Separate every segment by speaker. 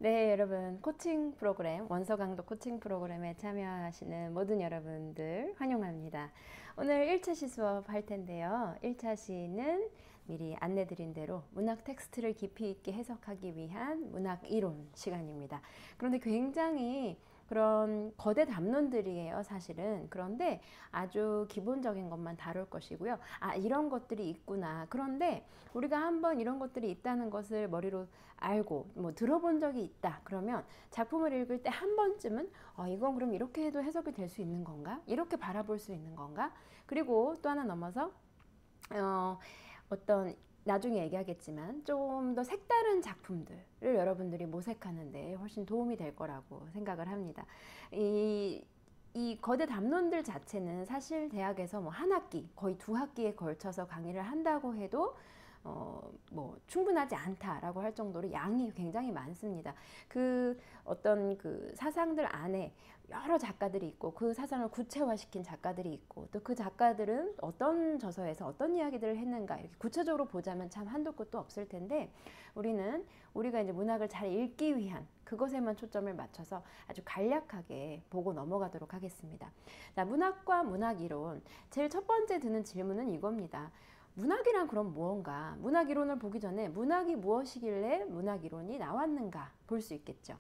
Speaker 1: 네, 여러분, 코칭 프로그램, 원서 강도 코칭 프로그램에 참여하시는 모든 여러분들 환영합니다. 오늘 1차 시 수업 할 텐데요. 1차 시는 미리 안내드린 대로 문학 텍스트를 깊이 있게 해석하기 위한 문학 이론 시간입니다. 그런데 굉장히 그런 거대 담론들이에요, 사실은. 그런데 아주 기본적인 것만 다룰 것이고요. 아, 이런 것들이 있구나. 그런데 우리가 한번 이런 것들이 있다는 것을 머리로 알고 뭐 들어본 적이 있다. 그러면 작품을 읽을 때 한 번쯤은 이건 그럼 이렇게 해도 해석이 될 수 있는 건가? 이렇게 바라볼 수 있는 건가? 그리고 또 하나 넘어서 어떤 나중에 얘기하겠지만 좀 더 색다른 작품들을 여러분들이 모색하는데 훨씬 도움이 될 거라고 생각을 합니다. 이 거대 담론들 자체는 사실 대학에서 뭐 한 학기, 거의 두 학기에 걸쳐서 강의를 한다고 해도 뭐 충분하지 않다라고 할 정도로 양이 굉장히 많습니다. 그 어떤 그 사상들 안에 여러 작가들이 있고 그 사상을 구체화시킨 작가들이 있고 또 그 작가들은 어떤 저서에서 어떤 이야기들을 했는가 이렇게 구체적으로 보자면 참 한도 끝도 없을 텐데 우리가 이제 문학을 잘 읽기 위한 그것에만 초점을 맞춰서 아주 간략하게 보고 넘어가도록 하겠습니다. 자, 문학과 문학 이론. 제일 첫 번째 드는 질문은 이겁니다. 문학이란 그럼 무언가? 문학 이론을 보기 전에 문학이 무엇이길래 문학 이론이 나왔는가 볼 수 있겠죠.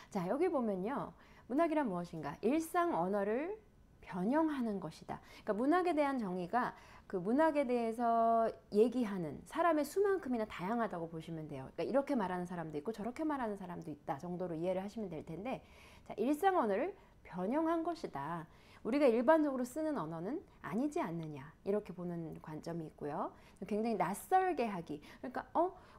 Speaker 1: 자, 여기 보면요. 문학이란 무엇인가? 일상 언어를 변형하는 것이다. 그러니까 문학에 대한 정의가 그 문학에 대해서 얘기하는 사람의 수만큼이나 다양하다고 보시면 돼요. 그러니까 이렇게 말하는 사람도 있고 저렇게 말하는 사람도 있다 정도로 이해를 하시면 될 텐데, 자, 일상 언어를 변형한 것이다. 우리가 일반적으로 쓰는 언어는 아니지 않느냐 이렇게 보는 관점이 있고요. 굉장히 낯설게 하기. 그러니까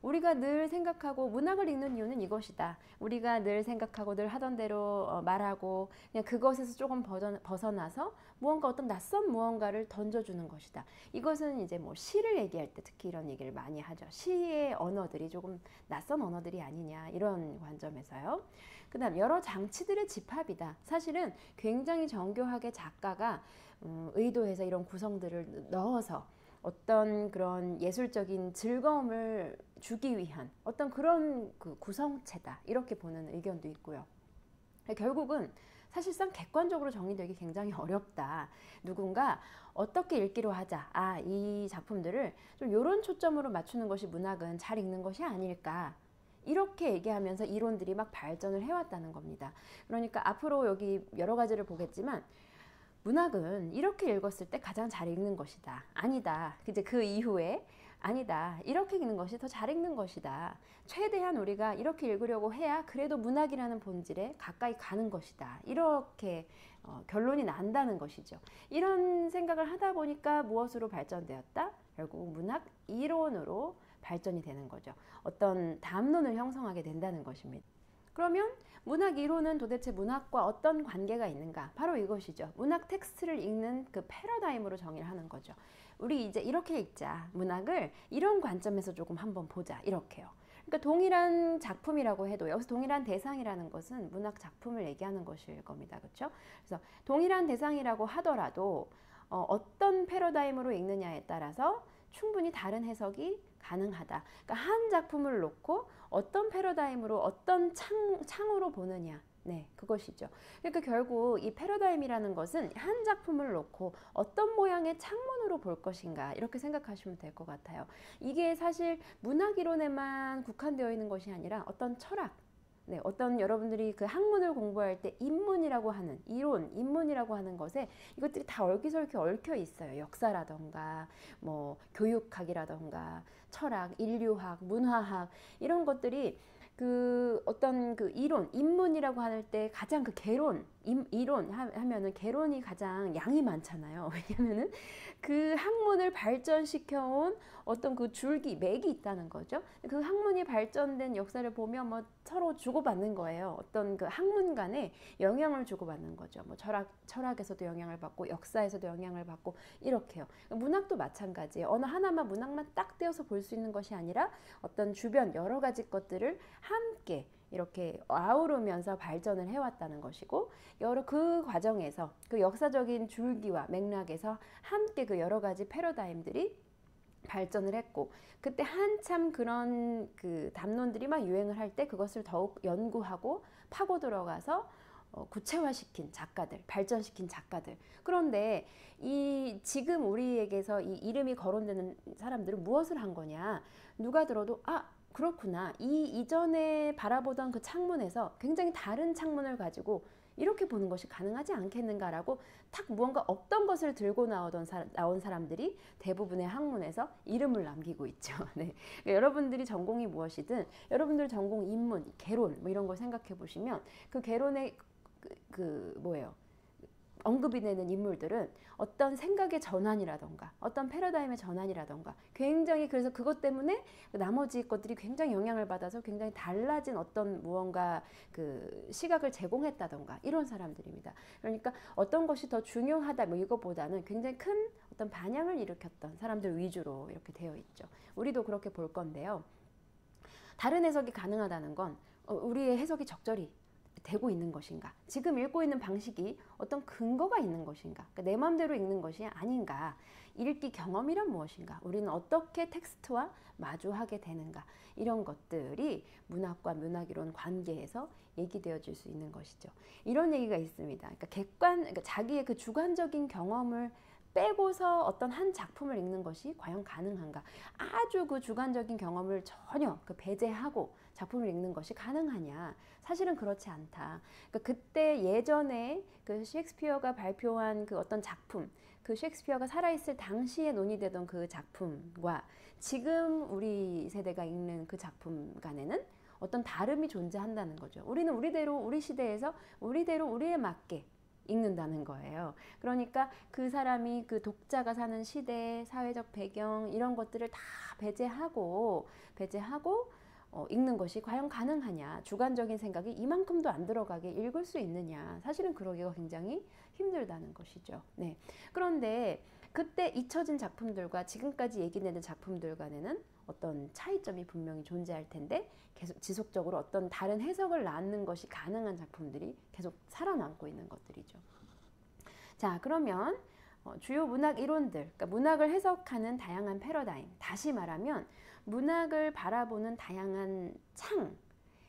Speaker 1: 우리가 늘 생각하고 문학을 읽는 이유는 이것이다. 우리가 늘 생각하고 늘 하던 대로 말하고 그냥 그것에서 조금 벗어나서 무언가 어떤 낯선 무언가를 던져주는 것이다. 이것은 이제 뭐 시를 얘기할 때 특히 이런 얘기를 많이 하죠. 시의 언어들이 조금 낯선 언어들이 아니냐 이런 관점에서요. 그 다음 여러 장치들의 집합이다. 사실은 굉장히 정교하게 작가가 의도해서 이런 구성들을 넣어서 어떤 그런 예술적인 즐거움을 주기 위한 어떤 그런 그 구성체다 이렇게 보는 의견도 있고요. 결국은 사실상 객관적으로 정의되기 굉장히 어렵다. 누군가 어떻게 읽기로 하자. 이 작품들을 좀 이런 초점으로 맞추는 것이 문학은 잘 읽는 것이 아닐까. 이렇게 얘기하면서 이론들이 막 발전을 해왔다는 겁니다. 그러니까 앞으로 여기 여러 가지를 보겠지만 문학은 이렇게 읽었을 때 가장 잘 읽는 것이다. 아니다. 이제 그 이후에 아니다. 이렇게 읽는 것이 더 잘 읽는 것이다. 최대한 우리가 이렇게 읽으려고 해야 그래도 문학이라는 본질에 가까이 가는 것이다. 이렇게 결론이 난다는 것이죠. 이런 생각을 하다 보니까 무엇으로 발전되었다? 결국 문학 이론으로 발전이 되는 거죠. 어떤 담론을 형성하게 된다는 것입니다. 그러면 문학 이론은 도대체 문학과 어떤 관계가 있는가? 바로 이것이죠. 문학 텍스트를 읽는 그 패러다임으로 정의를 하는 거죠. 우리 이제 이렇게 읽자. 문학을 이런 관점에서 조금 한번 보자. 이렇게요. 그러니까 동일한 작품이라고 해도 여기서 동일한 대상이라는 것은 문학 작품을 얘기하는 것일 겁니다. 그렇죠? 그래서 동일한 대상이라고 하더라도 어떤 패러다임으로 읽느냐에 따라서 충분히 다른 해석이 가능하다. 그러니까 한 작품을 놓고 어떤 패러다임으로 어떤 창으로 보느냐. 네, 그것이죠. 그러니까 결국 이 패러다임이라는 것은 한 작품을 놓고 어떤 모양의 창문으로 볼 것인가 이렇게 생각하시면 될 것 같아요. 이게 사실 문학 이론에만 국한되어 있는 것이 아니라 어떤 철학, 네, 어떤 여러분들이 그 학문을 공부할 때 인문이라고 하는 이론, 인문이라고 하는 것에 이것들이 다 얼기설기 얽혀 있어요. 역사라던가 뭐 교육학이라던가 철학, 인류학, 문화학 이런 것들이 그 어떤 그 이론, 인문이라고 할 때 가장 그 개론, 이론 하면은 개론이 가장 양이 많잖아요. 왜냐면은 그 학문을 발전시켜온 어떤 그 줄기, 맥이 있다는 거죠. 그 학문이 발전된 역사를 보면 뭐 서로 주고받는 거예요. 어떤 그 학문 간에 영향을 주고받는 거죠. 뭐 철학에서도 영향을 받고 역사에서도 영향을 받고 이렇게요. 문학도 마찬가지예요. 어느 하나만 문학만 딱 떼어서 볼 수 있는 것이 아니라 어떤 주변 여러 가지 것들을 함께 이렇게 아우르면서 발전을 해왔다는 것이고 여러 그 과정에서 그 역사적인 줄기와 맥락에서 함께 그 여러 가지 패러다임들이 발전을 했고, 그때 한참 그런 그 담론들이 막 유행을 할 때 그것을 더욱 연구하고 파고 들어가서 구체화시킨 작가들, 발전시킨 작가들. 그런데 이 지금 우리에게서 이 이름이 거론되는 사람들은 무엇을 한 거냐? 누가 들어도 아, 그렇구나. 이 이전에 바라보던 그 창문에서 굉장히 다른 창문을 가지고 이렇게 보는 것이 가능하지 않겠는가라고 탁 무언가 없던 것을 들고 나온 사람들이 대부분의 학문에서 이름을 남기고 있죠. 네. 그러니까 여러분들이 전공이 무엇이든 여러분들 전공 인문, 개론 뭐 이런 걸 생각해 보시면 그 개론의 뭐예요? 언급이 되는 인물들은 어떤 생각의 전환이라던가 어떤 패러다임의 전환이라던가 굉장히, 그래서 그것 때문에 나머지 것들이 굉장히 영향을 받아서 굉장히 달라진 어떤 무언가 그 시각을 제공했다던가 이런 사람들입니다. 그러니까 어떤 것이 더 중요하다 뭐 이것보다는 굉장히 큰 어떤 반향을 일으켰던 사람들 위주로 이렇게 되어 있죠. 우리도 그렇게 볼 건데요. 다른 해석이 가능하다는 건 우리의 해석이 적절히 되고 있는 것인가, 지금 읽고 있는 방식이 어떤 근거가 있는 것인가, 그러니까 내 마음대로 읽는 것이 아닌가, 읽기 경험이란 무엇인가, 우리는 어떻게 텍스트와 마주하게 되는가, 이런 것들이 문학과 문학이론 관계에서 얘기되어질 수 있는 것이죠. 이런 얘기가 있습니다. 그러니까 자기의 그 주관적인 경험을 빼고서 어떤 한 작품을 읽는 것이 과연 가능한가, 아주 그 주관적인 경험을 전혀 배제하고 작품을 읽는 것이 가능하냐, 사실은 그렇지 않다. 그러니까 그때 예전에 그 셰익스피어가 발표한 그 어떤 작품, 그 셰익스피어가 살아있을 당시에 논의되던 그 작품과 지금 우리 세대가 읽는 그 작품 간에는 어떤 다름이 존재한다는 거죠. 우리는 우리대로 우리 시대에서 우리대로 우리에 맞게 읽는다는 거예요. 그러니까 그 사람이 그 독자가 사는 시대, 사회적 배경 이런 것들을 다 배제하고 읽는 것이 과연 가능하냐, 주관적인 생각이 이만큼도 안 들어가게 읽을 수 있느냐, 사실은 그러기가 굉장히 힘들다는 것이죠. 네. 그런데 그때 잊혀진 작품들과 지금까지 얘기되는 작품들 간에는 어떤 차이점이 분명히 존재할 텐데 계속 지속적으로 어떤 다른 해석을 낳는 것이 가능한 작품들이 계속 살아남고 있는 것들이죠. 자, 그러면 주요 문학 이론들, 그러니까 문학을 해석하는 다양한 패러다임, 다시 말하면 문학을 바라보는 다양한 창,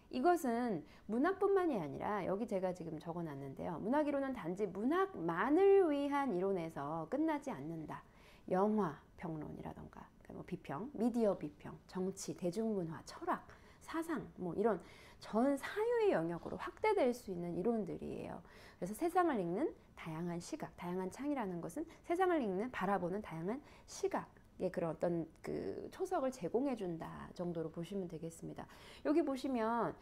Speaker 1: 이것은 문학뿐만이 아니라 여기 제가 지금 적어놨는데요. 문학 이론은 단지 문학만을 위한 이론에서 끝나지 않는다. 영화 평론이라던가 뭐 비평, 미디어 비평, 정치, 대중문화, 철학, 사상 뭐 이런 전 사유의 영역으로 확대될 수 있는 이론들이에요. 그래서 세상을 읽는 다양한 시각, 다양한 창이라는 것은 세상을 읽는, 바라보는 다양한 시각의 그런 어떤 그 초석을 제공해 준다 정도로 보시면 되겠습니다. 여기 보시면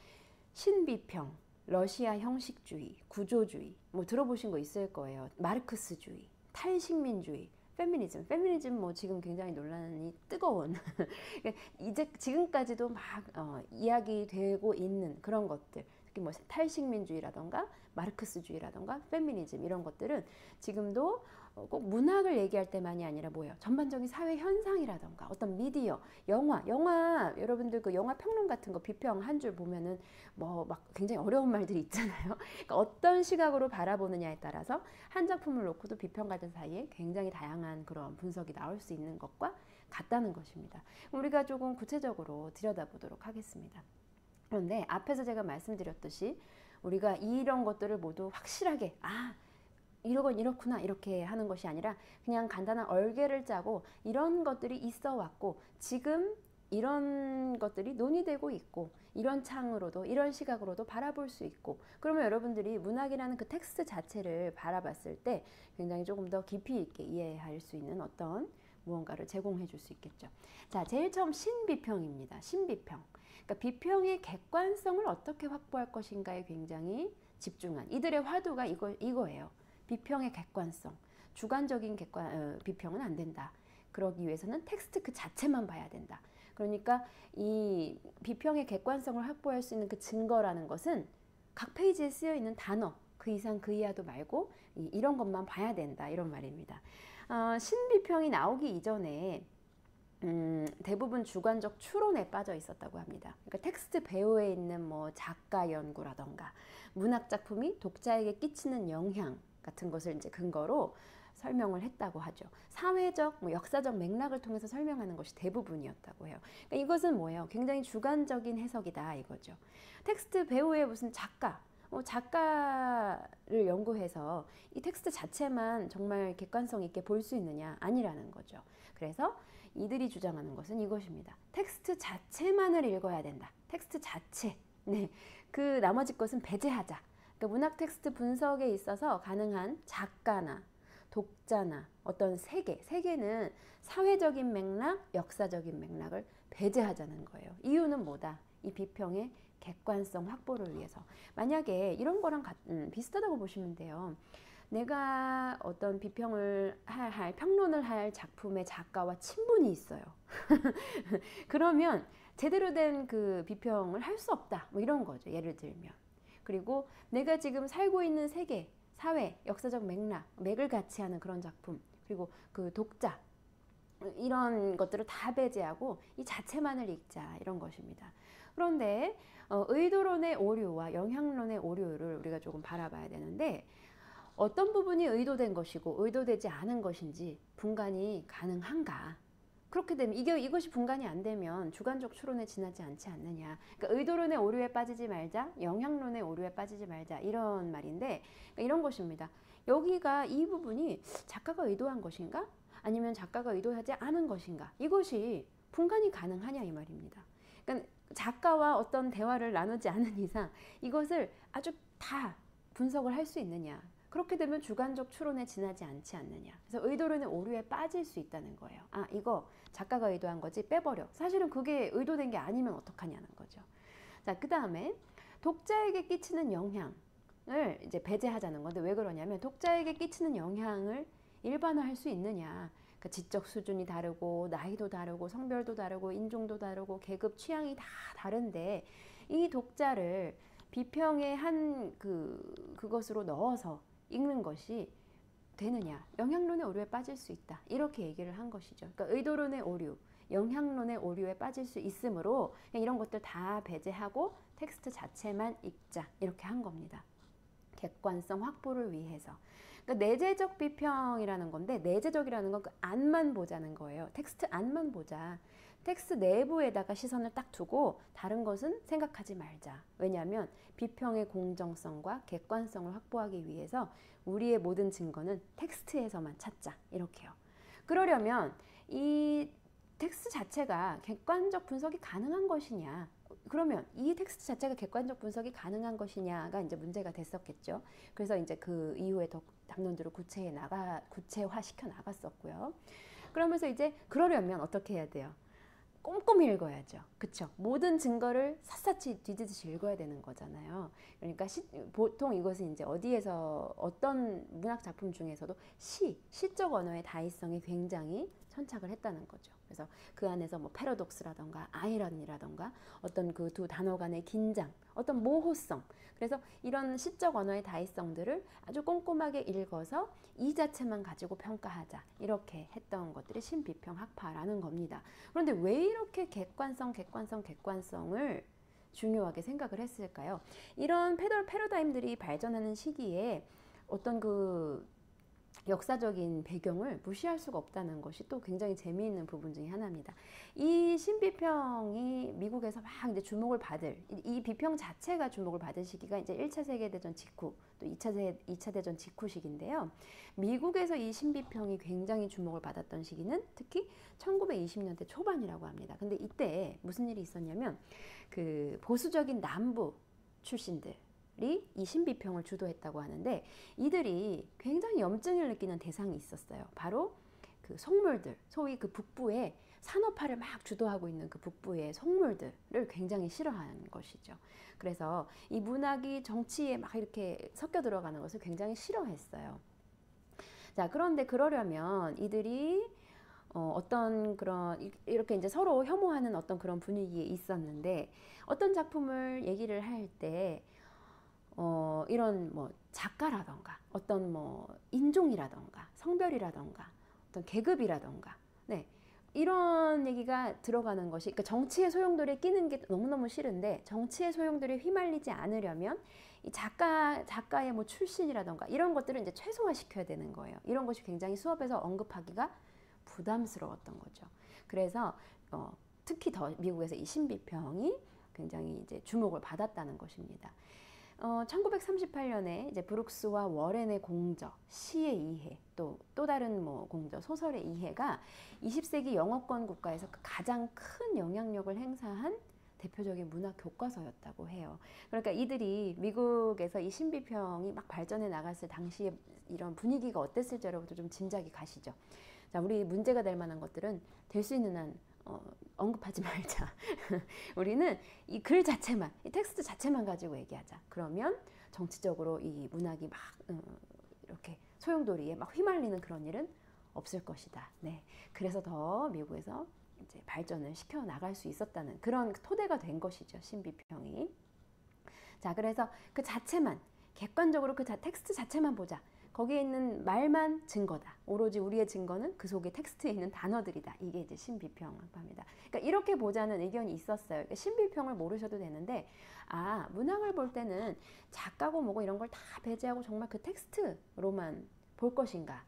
Speaker 1: 신비평, 러시아 형식주의, 구조주의 뭐 들어보신 거 있을 거예요. 마르크스주의, 탈식민주의, 페미니즘 뭐 지금 굉장히 논란이 뜨거운 이제 지금까지도 막 이야기되고 있는 그런 것들, 특히 뭐 탈식민주의라던가 마르크스주의라던가 페미니즘 이런 것들은 지금도 꼭 문학을 얘기할 때만이 아니라 뭐예요? 전반적인 사회 현상이라던가 어떤 미디어, 영화 여러분들 그 영화 평론 같은 거 비평 한 줄 보면은 뭐 막 굉장히 어려운 말들이 있잖아요. 그러니까 어떤 시각으로 바라보느냐에 따라서 한 작품을 놓고도 비평가들 사이에 굉장히 다양한 그런 분석이 나올 수 있는 것과 같다는 것입니다. 우리가 조금 구체적으로 들여다보도록 하겠습니다. 그런데 앞에서 제가 말씀드렸듯이 우리가 이런 것들을 모두 확실하게 이건 이렇구나 이렇게 하는 것이 아니라 그냥 간단한 얼개를 짜고 이런 것들이 있어 왔고 지금 이런 것들이 논의되고 있고 이런 창으로도 이런 시각으로도 바라볼 수 있고, 그러면 여러분들이 문학이라는 그 텍스트 자체를 바라봤을 때 굉장히 조금 더 깊이 있게 이해할 수 있는 어떤 무언가를 제공해 줄 수 있겠죠. 자, 제일 처음 신비평입니다. 신비평. 그러니까 비평의 객관성을 어떻게 확보할 것인가에 굉장히 집중한, 이들의 화두가 이거예요. 비평의 객관성, 주관적인 비평은 안 된다. 그러기 위해서는 텍스트 그 자체만 봐야 된다. 그러니까 이 비평의 객관성을 확보할 수 있는 그 증거라는 것은 각 페이지에 쓰여 있는 단어, 그 이상 그 이하도 말고 이런 것만 봐야 된다, 이런 말입니다. 신비평이 나오기 이전에 대부분 주관적 추론에 빠져 있었다고 합니다. 그러니까 텍스트 배후에 있는 뭐 작가 연구라던가 문학 작품이 독자에게 끼치는 영향 같은 것을 이제 근거로 설명을 했다고 하죠. 사회적, 역사적 맥락을 통해서 설명하는 것이 대부분이었다고 해요. 그러니까 이것은 뭐예요? 굉장히 주관적인 해석이다 이거죠. 텍스트 배우의 무슨 작가를 연구해서 이 텍스트 자체만 정말 객관성 있게 볼 수 있느냐? 아니라는 거죠. 그래서 이들이 주장하는 것은 이것입니다. 텍스트 자체만을 읽어야 된다. 텍스트 자체. 네, 그 나머지 것은 배제하자. 그러니까 문학 텍스트 분석에 있어서 가능한 작가나 독자나 어떤 세계는 사회적인 맥락, 역사적인 맥락을 배제하자는 거예요. 이유는 뭐다? 이 비평의 객관성 확보를 위해서. 만약에 이런 거랑 비슷하다고 보시면 돼요. 내가 어떤 비평을 평론을 할 작품의 작가와 친분이 있어요. 그러면 제대로 된 그 비평을 할 수 없다. 뭐 이런 거죠. 예를 들면. 그리고 내가 지금 살고 있는 세계, 사회, 역사적 맥을 같이 하는 그런 작품, 그리고 그 독자, 이런 것들을 다 배제하고 이 자체만을 읽자 이런 것입니다. 그런데 의도론의 오류와 영향론의 오류를 우리가 조금 바라봐야 되는데 어떤 부분이 의도된 것이고 의도되지 않은 것인지 분간이 가능한가? 그렇게 되면 이것이 분간이 안 되면 주관적 추론에 지나지 않지 않느냐. 그러니까 의도론의 오류에 빠지지 말자, 영향론의 오류에 빠지지 말자 이런 말인데 그러니까 이런 것입니다. 여기가 이 부분이 작가가 의도한 것인가? 아니면 작가가 의도하지 않은 것인가? 이것이 분간이 가능하냐 이 말입니다. 그러니까 작가와 어떤 대화를 나누지 않은 이상 이것을 아주 다 분석을 할 수 있느냐. 그렇게 되면 주관적 추론에 지나지 않지 않느냐. 그래서 의도론의 오류에 빠질 수 있다는 거예요. 아, 이거 작가가 의도한 거지 빼버려. 사실은 그게 의도된 게 아니면 어떡하냐는 거죠. 자, 그 다음에 독자에게 끼치는 영향을 이제 배제하자는 건데 왜 그러냐면 독자에게 끼치는 영향을 일반화할 수 있느냐. 그러니까 지적 수준이 다르고 나이도 다르고 성별도 다르고 인종도 다르고 계급 취향이 다 다른데 이 독자를 비평의 한 그것으로 넣어서 읽는 것이 되느냐. 영향론의 오류에 빠질 수 있다. 이렇게 얘기를 한 것이죠. 그러니까 의도론의 오류, 영향론의 오류에 빠질 수 있으므로 이런 것들 다 배제하고 텍스트 자체만 읽자. 이렇게 한 겁니다. 객관성 확보를 위해서. 그러니까 내재적 비평이라는 건데 내재적이라는 건 그 안만 보자는 거예요. 텍스트 안만 보자. 텍스트 내부에다가 시선을 딱 두고 다른 것은 생각하지 말자. 왜냐하면 비평의 공정성과 객관성을 확보하기 위해서 우리의 모든 증거는 텍스트에서만 찾자. 이렇게요. 그러려면 이 텍스트 자체가 객관적 분석이 가능한 것이냐. 그러면 이 텍스트 자체가 객관적 분석이 가능한 것이냐가 이제 문제가 됐었겠죠. 그래서 이제 그 이후에 더 담론들을 구체화시켜 나갔었고요. 그러면서 이제 그러려면 어떻게 해야 돼요? 꼼꼼히 읽어야죠. 그쵸? 모든 증거를 샅샅이 뒤지듯이 읽어야 되는 거잖아요. 그러니까 보통 이것은 이제 어디에서 어떤 문학 작품 중에서도 시적 언어의 다의성이 굉장히 천착을 했다는 거죠. 그래서 그 안에서 뭐 패러독스라던가 아이러니라던가 어떤 그 두 단어 간의 긴장, 어떤 모호성. 그래서 이런 시적 언어의 다의성들을 아주 꼼꼼하게 읽어서 이 자체만 가지고 평가하자. 이렇게 했던 것들이 신비평 학파라는 겁니다. 그런데 왜 이렇게 객관성을 중요하게 생각을 했을까요? 이런 패러다임들이 발전하는 시기에 어떤 그 역사적인 배경을 무시할 수가 없다는 것이 또 굉장히 재미있는 부분 중에 하나입니다. 이 신비평이 미국에서 막 이제 주목을 받을, 이 비평 자체가 주목을 받은 시기가 이제 1차 세계대전 직후, 또 2차 대전 직후 시기인데요. 미국에서 이 신비평이 굉장히 주목을 받았던 시기는 특히 1920년대 초반이라고 합니다. 근데 이때 무슨 일이 있었냐면 그 보수적인 남부 출신들, 이 신비평을 주도했다고 하는데 이들이 굉장히 염증을 느끼는 대상이 있었어요. 바로 그 속물들, 소위 그 북부에 산업화를 막 주도하고 있는 그 북부의 속물들을 굉장히 싫어하는 것이죠. 그래서 이 문학이 정치에 막 이렇게 섞여 들어가는 것을 굉장히 싫어했어요. 자, 그런데 그러려면 이들이 어떤 그런 이렇게 이제 서로 혐오하는 어떤 그런 분위기에 있었는데 어떤 작품을 얘기를 할때 이런 뭐 작가라던가 어떤 뭐 인종이라던가 성별이라던가 어떤 계급이라던가 네 이런 얘기가 들어가는 것이, 그러니까 정치의 소용돌이에 끼는 게 너무너무 싫은데, 정치의 소용돌이에 휘말리지 않으려면 이 작가의 뭐 출신이라던가 이런 것들을 이제 최소화시켜야 되는 거예요. 이런 것이 굉장히 수업에서 언급하기가 부담스러웠던 거죠. 그래서 특히 더 미국에서 이 신비평이 굉장히 이제 주목을 받았다는 것입니다. 1938년에 이제 브룩스와 워렌의 공저, 시의 이해, 또 다른 뭐 공저, 소설의 이해가 20세기 영어권 국가에서 가장 큰 영향력을 행사한 대표적인 문학 교과서였다고 해요. 그러니까 이들이 미국에서 이 신비평이 막 발전해 나갔을 당시에 이런 분위기가 어땠을지 여러분도 좀 짐작이 가시죠. 자, 우리 문제가 될 만한 것들은 될 수 있는 한 언급하지 말자. 우리는 이 글 자체만, 이 텍스트 자체만 가지고 얘기하자. 그러면 정치적으로 이 문학이 막 이렇게 소용돌이에 막 휘말리는 그런 일은 없을 것이다. 네, 그래서 더 미국에서 이제 발전을 시켜 나갈 수 있었다는 그런 토대가 된 것이죠, 신비평이. 자, 그래서 그 자체만, 객관적으로 그 텍스트 자체만 보자. 거기에 있는 말만 증거다. 오로지 우리의 증거는 그 속에 텍스트에 있는 단어들이다. 이게 이제 신비평입니다. 그러니까 이렇게 보자는 의견이 있었어요. 그러니까 신비평을 모르셔도 되는데, 문학을 볼 때는 작가고 뭐고 이런 걸 다 배제하고 정말 그 텍스트로만 볼 것인가.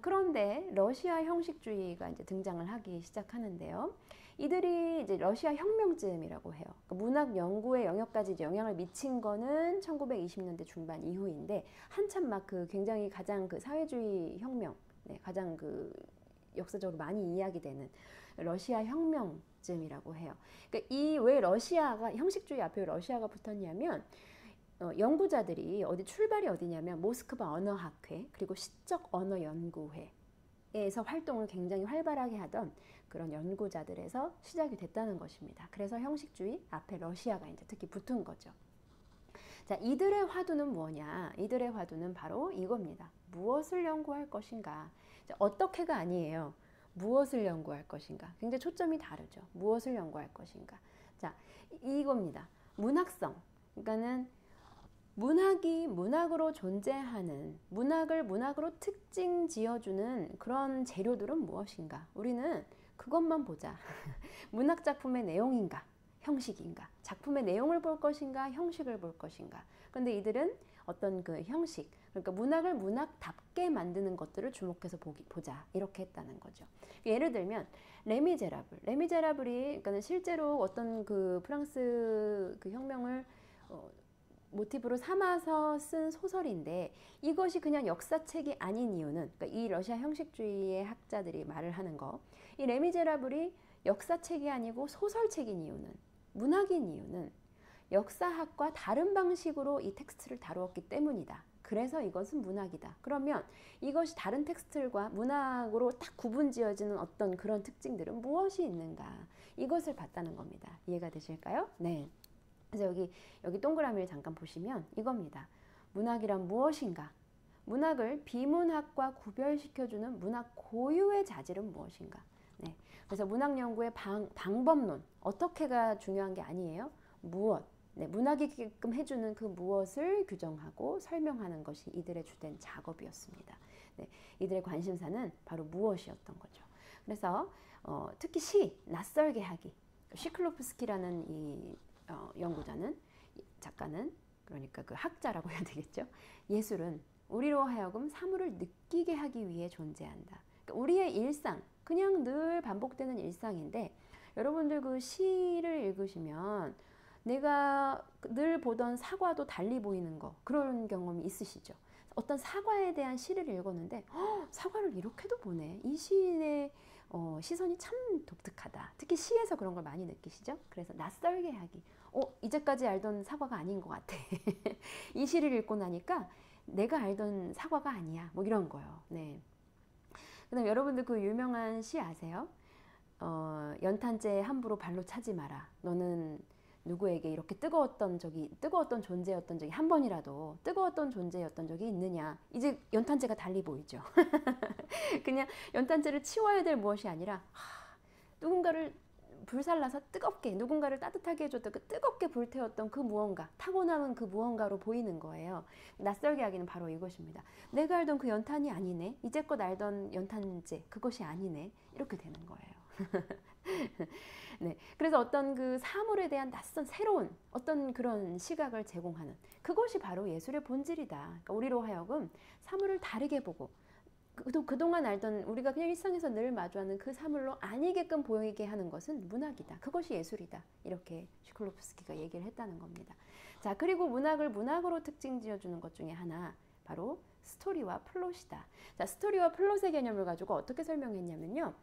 Speaker 1: 그런데 러시아 형식주의가 이제 등장을 하기 시작하는데요. 이들이 이제 러시아 혁명쯤이라고 해요. 문학 연구의 영역까지 이제 영향을 미친 거는 1920년대 중반 이후인데, 한참 막 그 굉장히 가장 그 사회주의 혁명, 가장 그 역사적으로 많이 이야기되는 러시아 혁명쯤이라고 해요. 그러니까 이 왜 러시아가 형식주의 앞에 러시아가 붙었냐면, 연구자들이 출발이 어디냐면 모스크바 언어학회 그리고 시적 언어 연구회에서 활동을 굉장히 활발하게 하던 그런 연구자들에서 시작이 됐다는 것입니다. 그래서 형식주의 앞에 러시아가 이제 특히 붙은 거죠. 자, 이들의 화두는 뭐냐? 이들의 화두는 바로 이겁니다. 무엇을 연구할 것인가? 자, 어떻게가 아니에요. 무엇을 연구할 것인가? 굉장히 초점이 다르죠. 무엇을 연구할 것인가? 자, 이겁니다. 문학성. 그러니까는 문학이 문학으로 존재하는, 문학을 문학으로 특징 지어주는 그런 재료들은 무엇인가? 우리는 그것만 보자. 문학 작품의 내용인가? 형식인가? 작품의 내용을 볼 것인가? 형식을 볼 것인가? 그런데 이들은 어떤 그 형식, 그러니까 문학을 문학답게 만드는 것들을 주목해서 보자. 이렇게 했다는 거죠. 예를 들면 레미제라블이 그러니까 실제로 어떤 그 프랑스 그 혁명을 모티브로 삼아서 쓴 소설인데, 이것이 그냥 역사책이 아닌 이유는, 그러니까 이 러시아 형식주의의 학자들이 말을 하는 거, 이 레미제라블이 역사책이 아니고 소설책인 이유는, 문학인 이유는 역사학과 다른 방식으로 이 텍스트를 다루었기 때문이다. 그래서 이것은 문학이다. 그러면 이것이 다른 텍스트들과 문학으로 딱 구분지어지는 어떤 그런 특징들은 무엇이 있는가? 이것을 봤다는 겁니다. 이해가 되실까요? 네. 그래서 여기 동그라미를 잠깐 보시면 이겁니다. 문학이란 무엇인가? 문학을 비문학과 구별시켜주는 문학 고유의 자질은 무엇인가? 네. 그래서 문학 연구의 방법론, 어떻게가 중요한 게 아니에요. 무엇? 네, 문학이 게끔 해주는 그 무엇을 규정하고 설명하는 것이 이들의 주된 작업이었습니다. 네, 이들의 관심사는 바로 무엇이었던 거죠. 그래서 특히 시, 낯설게 하기. 시클로프스키라는 이 연구자는, 작가는, 그러니까 그 학자라고 해야 되겠죠. 예술은 우리로 하여금 사물을 느끼게 하기 위해 존재한다. 그러니까 우리의 일상, 그냥 늘 반복되는 일상인데, 여러분들 그 시를 읽으시면 내가 늘 보던 사과도 달리 보이는 거, 그런 경험이 있으시죠? 어떤 사과에 대한 시를 읽었는데 사과를 이렇게도 보네. 이 시인의 시선이 참 독특하다. 특히 시에서 그런 걸 많이 느끼시죠? 그래서 낯설게 하기. 이제까지 알던 사과가 아닌 것 같아. 이 시를 읽고 나니까 내가 알던 사과가 아니야. 뭐 이런 거요. 네. 그다음 여러분들 그 유명한 시 아세요? 연탄재 함부로 발로 차지 마라. 너는 누구에게 이렇게 뜨거웠던 존재였던 적이 한 번이라도 뜨거웠던 존재였던 적이 있느냐. 이제 연탄재가 달리 보이죠. 그냥 연탄재를 치워야 될 무엇이 아니라 누군가를 불살라서 뜨겁게, 누군가를 따뜻하게 해줬던 그 뜨겁게 불태웠던 그 무언가, 타고남은 그 무언가로 보이는 거예요. 낯설게 하기는 바로 이것입니다. 내가 알던 그 연탄이 아니네. 이제껏 알던 연탄재, 그것이 아니네. 이렇게 되는 거예요. 네, 그래서 어떤 그 사물에 대한 낯선 새로운 어떤 그런 시각을 제공하는 그것이 바로 예술의 본질이다. 그러니까 우리로 하여금 사물을 다르게 보고 그동안 알던 우리가 그냥 일상에서 늘 마주하는 그 사물로 아니게끔 보이게 하는 것은 문학이다. 그것이 예술이다. 이렇게 시클로프스키가 얘기를 했다는 겁니다. 자, 그리고 문학을 문학으로 특징 지어주는 것 중에 하나 바로 스토리와 플롯이다. 자, 스토리와 플롯의 개념을 가지고 어떻게 설명했냐면요.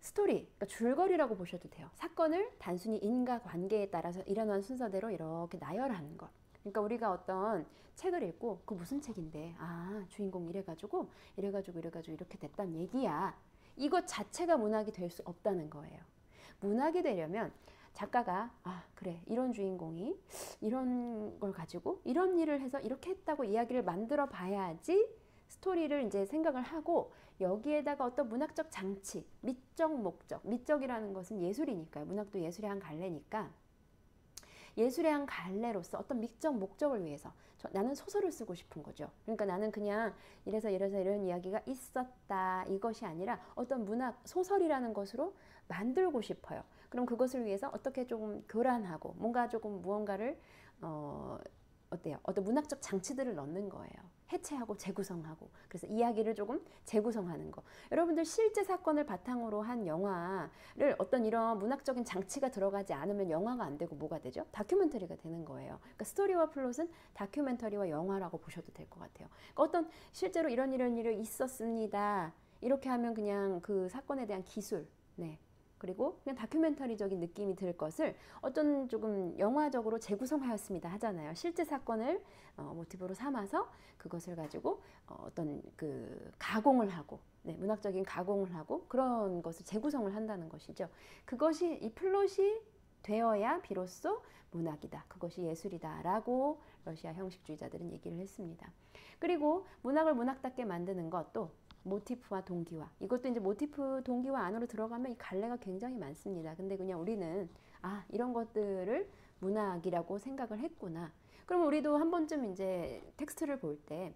Speaker 1: 스토리, 그러니까 줄거리라고 보셔도 돼요. 사건을 단순히 인과 관계에 따라서 일어난 순서대로 이렇게 나열하는 것. 그러니까 우리가 어떤 책을 읽고 그 무슨 책인데 주인공 이래가지고 이렇게 됐단 얘기야. 이것 자체가 문학이 될 수 없다는 거예요. 문학이 되려면 작가가 그래 이런 주인공이 이런 걸 가지고 이런 일을 해서 이렇게 했다고 이야기를 만들어 봐야지 스토리를 이제 생각을 하고 여기에다가 어떤 문학적 장치, 미적 목적, 미적이라는 것은 예술이니까요. 문학도 예술의 한 갈래니까 예술의 한 갈래로서 어떤 미적 목적을 위해서 나는 소설을 쓰고 싶은 거죠. 그러니까 나는 그냥 이래서 이런 이야기가 있었다 이것이 아니라 어떤 문학 소설이라는 것으로 만들고 싶어요. 그럼 그것을 위해서 어떻게 조금 교란하고 뭔가 조금 무언가를 어때요? 어떤 문학적 장치들을 넣는 거예요. 해체하고 재구성하고 그래서 이야기를 조금 재구성하는 거. 여러분들 실제 사건을 바탕으로 한 영화를 어떤 이런 문학적인 장치가 들어가지 않으면 영화가 안 되고 뭐가 되죠? 다큐멘터리가 되는 거예요. 그러니까 스토리와 플롯은 다큐멘터리와 영화라고 보셔도 될 것 같아요. 그러니까 어떤 실제로 이런 일이 있었습니다. 이렇게 하면 그냥 그 사건에 대한 기술, 네. 그리고 그냥 다큐멘터리적인 느낌이 들 것을 어떤 조금 영화적으로 재구성하였습니다 하잖아요. 실제 사건을 모티브로 삼아서 그것을 가지고 어떤 그 가공을 하고 문학적인 가공을 하고 그런 것을 재구성을 한다는 것이죠. 그것이 이 플롯이 되어야 비로소 문학이다. 그것이 예술이다 라고 러시아 형식주의자들은 얘기를 했습니다. 그리고 문학을 문학답게 만드는 것도 모티프와 동기화. 이것도 이제 모티프 동기화 안으로 들어가면 이 갈래가 굉장히 많습니다. 근데 그냥 우리는 이런 것들을 문학이라고 생각을 했구나. 그럼 우리도 한 번쯤 이제 텍스트를 볼 때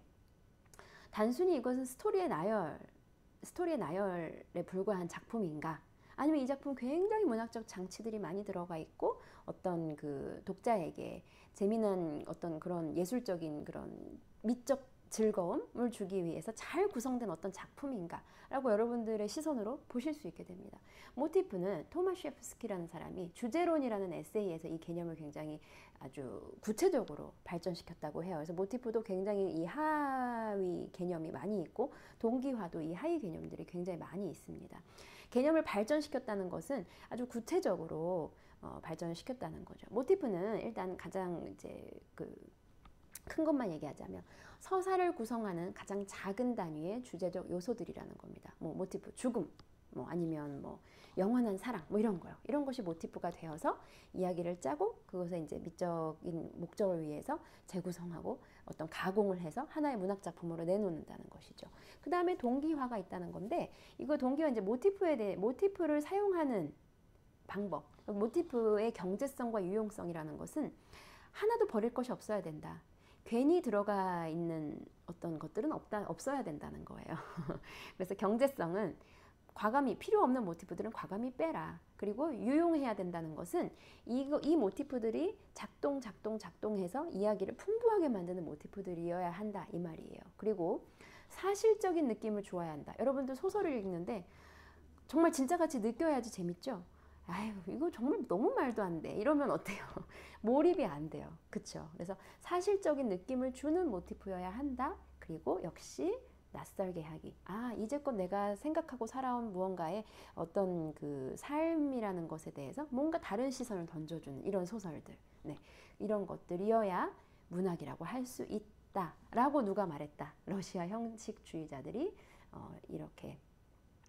Speaker 1: 단순히 이것은 스토리의 나열에 불과한 작품인가? 아니면 이 작품 굉장히 문학적 장치들이 많이 들어가 있고 어떤 그 독자에게 재미난 어떤 그런 예술적인 그런 미적 즐거움을 주기 위해서 잘 구성된 어떤 작품인가 라고 여러분들의 시선으로 보실 수 있게 됩니다. 모티프는 토마시에프스키라는 사람이 주제론이라는 에세이에서 이 개념을 굉장히 아주 구체적으로 발전시켰다고 해요. 그래서 모티프도 굉장히 이 하위 개념이 많이 있고 동기화도 이 하위 개념들이 굉장히 많이 있습니다. 개념을 발전시켰다는 것은 아주 구체적으로 발전시켰다는 거죠. 모티프는 일단 가장 이제 큰 것만 얘기하자면 서사를 구성하는 가장 작은 단위의 주제적 요소들이라는 겁니다. 뭐 모티프, 죽음, 뭐 아니면 뭐 영원한 사랑, 뭐 이런 거요. 이런 것이 모티프가 되어서 이야기를 짜고 그것에 이제 미적인 목적을 위해서 재구성하고 어떤 가공을 해서 하나의 문학 작품으로 내놓는다는 것이죠. 그 다음에 동기화가 있다는 건데 이거 동기화 이제 모티프에 대해 모티프를 사용하는 방법, 모티프의 경제성과 유용성이라는 것은 하나도 버릴 것이 없어야 된다. 괜히 들어가 있는 어떤 것들은 없어야 된다는 거예요. 그래서 경제성은 과감히 필요 없는 모티프들은 과감히 빼라. 그리고 유용해야 된다는 것은 이 모티프들이 작동해서 이야기를 풍부하게 만드는 모티프들이어야 한다 이 말이에요. 그리고 사실적인 느낌을 주어야 한다. 여러분들 소설을 읽는데 정말 진짜같이 느껴야지 재밌죠? 아유 이거 정말 너무 말도 안 돼. 이러면 어때요? 몰입이 안 돼요. 그쵸? 그래서 사실적인 느낌을 주는 모티프여야 한다. 그리고 역시 낯설게 하기. 이제껏 내가 생각하고 살아온 무언가의 어떤 그 삶이라는 것에 대해서 뭔가 다른 시선을 던져주는 이런 소설들. 네, 이런 것들이어야 문학이라고 할 수 있다. 라고 누가 말했다. 러시아 형식주의자들이 이렇게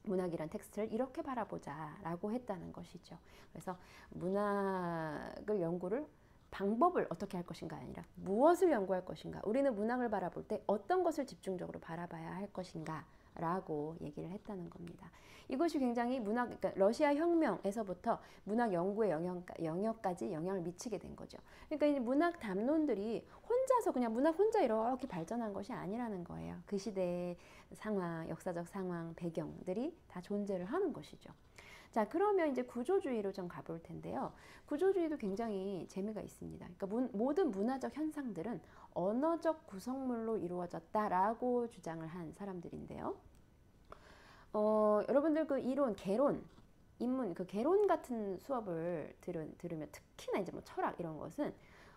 Speaker 1: 문학이란 텍스트를 이렇게 바라보자 라고 했다는 것이죠. 그래서 문학을 연구를 방법을 어떻게 할 것인가 아니라 무엇을 연구할 것인가 우리는 문학을 바라볼 때 어떤 것을 집중적으로 바라봐야 할 것인가 라고 얘기를 했다는 겁니다. 이것이 굉장히 그러니까 러시아 혁명에서부터 문학 연구의 영역까지 영향을 미치게 된 거죠. 그러니까 이 문학 담론들이 혼자서 그냥 문학 혼자 이렇게 발전한 것이 아니라는 거예요. 그 시대의 상황, 역사적 상황, 배경들이 다 존재를 하는 것이죠. 자, 그러면 이제 구조주의로 좀 가볼 텐데요. 구조주의도 굉장히 재미가 있습니다. 그러니까 모든 문화적 현상들은 언어적 구성물로 이루어졌다라고 주장을 한 사람들인데요. 여러분들 그 이론, 개론, 인문, 그 개론 같은 수업을 들으면 특히나 이제 뭐 철학 이런 것은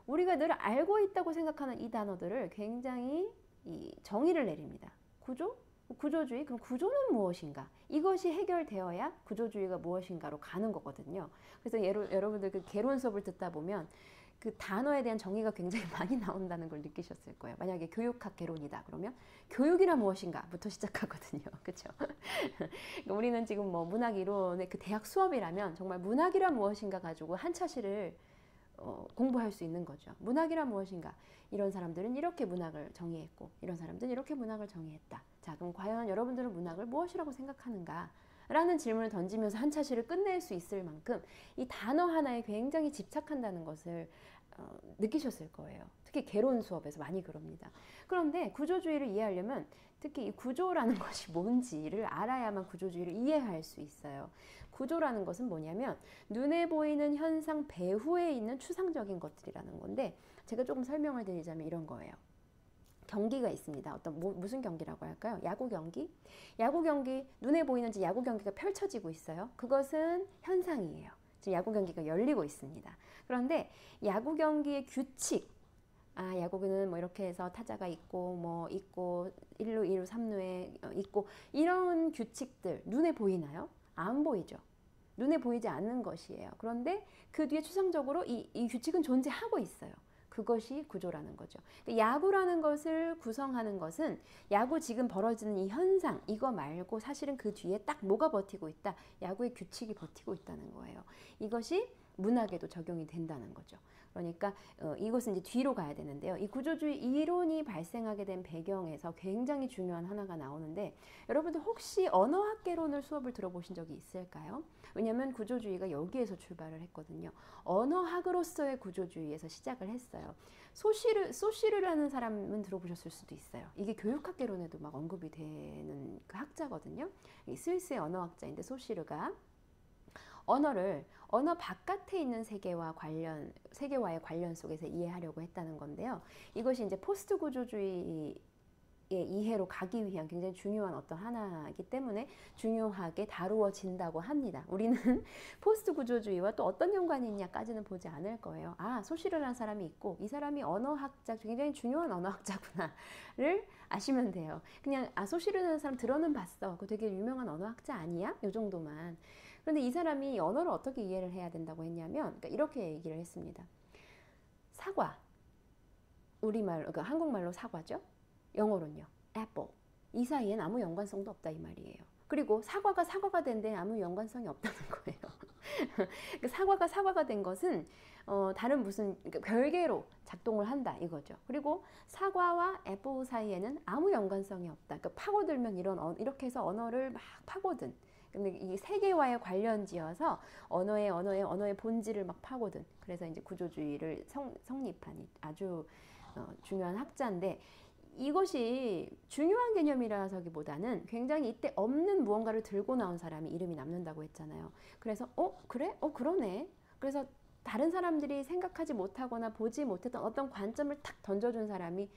Speaker 1: 우리가 늘 알고 있다고 생각하는 이 단어들을 굉장히 이 정의를 내립니다. 구조? 구조주의? 그럼 구조는 무엇인가? 이것이 해결되어야 구조주의가 무엇인가로 가는 거거든요. 그래서 여러분들 그 개론 수업을 듣다 보면 그 단어에 대한 정의가 굉장히 많이 나온다는 걸 느끼셨을 거예요. 만약에 교육학 개론이다 그러면 교육이란 무엇인가부터 시작하거든요. 그렇죠? 우리는 지금 뭐 문학 이론의 그 대학 수업이라면 정말 문학이란 무엇인가 가지고 한 차시를 공부할 수 있는 거죠. 문학이란 무엇인가? 이런 사람들은 이렇게 문학을 정의했고 이런 사람들은 이렇게 문학을 정의했다. 자, 그럼 과연 여러분들은 문학을 무엇이라고 생각하는가? 라는 질문을 던지면서 한 차시를 끝낼 수 있을 만큼 이 단어 하나에 굉장히 집착한다는 것을 느끼셨을 거예요. 특히 개론 수업에서 많이 그럽니다. 그런데 구조주의를 이해하려면 특히 이 구조라는 것이 뭔지를 알아야만 구조주의를 이해할 수 있어요. 구조라는 것은 뭐냐면 눈에 보이는 현상 배후에 있는 추상적인 것들이라는 건데 제가 조금 설명을 드리자면 이런 거예요. 경기가 있습니다. 무슨 경기라고 할까요? 야구 경기? 야구 경기, 눈에 보이는 야구 경기가 펼쳐지고 있어요. 그것은 현상이에요. 지금 야구 경기가 열리고 있습니다. 그런데 야구 경기의 규칙, 야구는 뭐 이렇게 해서 타자가 있고 1루, 2루, 3루에 있고 이런 규칙들 눈에 보이나요? 안 보이죠. 눈에 보이지 않는 것이에요. 그런데 그 뒤에 추상적으로 이 규칙은 존재하고 있어요. 그것이 구조라는 거죠. 야구라는 것을 구성하는 것은 야구 지금 벌어지는 이 현상 이거 말고 사실은 그 뒤에 딱 뭐가 버티고 있다. 야구의 규칙이 버티고 있다는 거예요. 이것이 문학에도 적용이 된다는 거죠. 그러니까 이것은 이제 뒤로 가야 되는데요. 이 구조주의 이론이 발생하게 된 배경에서 굉장히 중요한 하나가 나오는데 여러분들 혹시 언어학개론을 수업을 들어보신 적이 있을까요? 왜냐하면 구조주의가 여기에서 출발을 했거든요. 언어학으로서의 구조주의에서 시작을 했어요. 소시르라는 사람은 들어보셨을 수도 있어요. 이게 교육학개론에도 막 언급이 되는 그 학자거든요. 스위스의 언어학자인데 소시르가 언어 바깥에 있는 세계와의 관련 속에서 이해하려고 했다는 건데요. 이것이 이제 포스트 구조주의의 이해로 가기 위한 굉장히 중요한 어떤 하나이기 때문에 중요하게 다루어진다고 합니다. 우리는 포스트 구조주의와 또 어떤 연관이 있냐까지는 보지 않을 거예요. 소시르라는 사람이 있고 이 사람이 언어학자, 굉장히 중요한 언어학자구나를 아시면 돼요. 그냥 소시르라는 사람 들어는 봤어. 그 되게 유명한 언어학자 아니야? 이 정도만. 그런데 이 사람이 언어를 어떻게 이해를 해야 된다고 했냐면 그러니까 이렇게 얘기를 했습니다. 사과, 우리말로, 그러니까 한국말로 사과죠. 영어로는요, apple. 이 사이엔 아무 연관성도 없다 이 말이에요. 그리고 사과가 된 데는 아무 연관성이 없다는 거예요. 사과가 된 것은 다른 무슨 그러니까 별개로 작동을 한다 이거죠. 그리고 사과와 애플 사이에는 아무 연관성이 없다. 그러니까 파고들면 이렇게 해서 언어를 막 파고든. 근데 이 세계와의 관련지어서 언어의 본질을 막 파고든. 그래서 이제 구조주의를 성립한 아주 중요한 학자인데 이것이 중요한 개념이라서기보다는 굉장히 이때 없는 무언가를 들고 나온 사람이 이름이 남는다고 했잖아요. 그래서 그래? 그러네. 그래서 다른 사람들이 생각하지 못하거나 보지 못했던 어떤 관점을 탁 던져준 사람이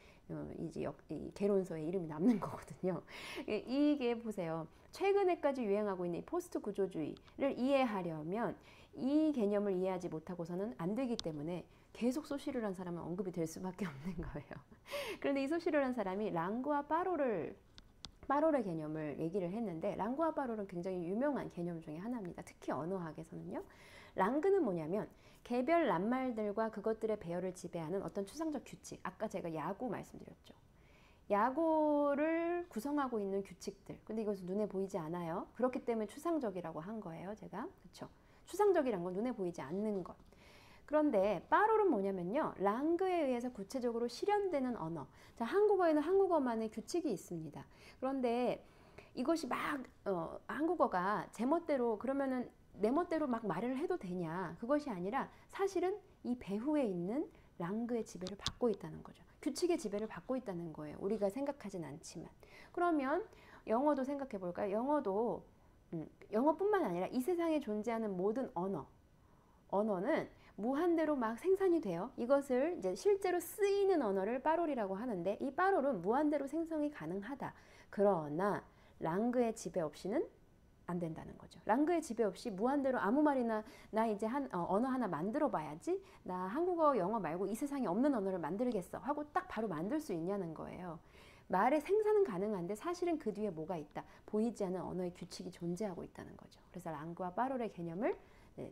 Speaker 1: 이제 이 개론서에 이름이 남는 거거든요. 이게 보세요. 최근에까지 유행하고 있는 이 포스트 구조주의를 이해하려면 이 개념을 이해하지 못하고서는 안 되기 때문에 계속 소시르라는 사람은 언급이 될 수밖에 없는 거예요. 그런데 이 소시르라는 사람이 랑구와 빠로의 개념을 얘기를 했는데 랑구와 빠로는 굉장히 유명한 개념 중에 하나입니다. 특히 언어학에서는요. 랑그는 뭐냐면 개별 낱말들과 그것들의 배열을 지배하는 어떤 추상적 규칙. 아까 제가 야구 말씀드렸죠. 야구를 구성하고 있는 규칙들. 근데 이것은 눈에 보이지 않아요. 그렇기 때문에 추상적이라고 한 거예요. 제가. 그렇죠? 추상적이란 건 눈에 보이지 않는 것. 그런데 빠롤은 뭐냐면요. 랑그에 의해서 구체적으로 실현되는 언어. 자, 한국어에는 한국어만의 규칙이 있습니다. 그런데 이것이 막 한국어가 제 멋대로 그러면은 내 멋대로 막 말을 해도 되냐. 그것이 아니라 사실은 이 배후에 있는 랑그의 지배를 받고 있다는 거죠. 규칙의 지배를 받고 있다는 거예요. 우리가 생각하진 않지만. 그러면 영어도 생각해 볼까요? 영어도 영어뿐만 아니라 이 세상에 존재하는 모든 언어는 무한대로 막 생산이 돼요. 이것을 이제 실제로 쓰이는 언어를 빠롤이라고 하는데, 이 빠롤은 무한대로 생성이 가능하다. 그러나 랑그의 지배 없이는 안 된다는 거죠. 랑그의 지배 없이 무한대로 아무 말이나 나 이제 언어 하나 만들어 봐야지, 나 한국어 영어 말고 이 세상에 없는 언어를 만들겠어 하고 딱 바로 만들 수 있냐는 거예요. 말의 생산은 가능한데 사실은 그 뒤에 뭐가 있다, 보이지 않는 언어의 규칙이 존재하고 있다는 거죠. 그래서 랑그와 빠롤의 개념을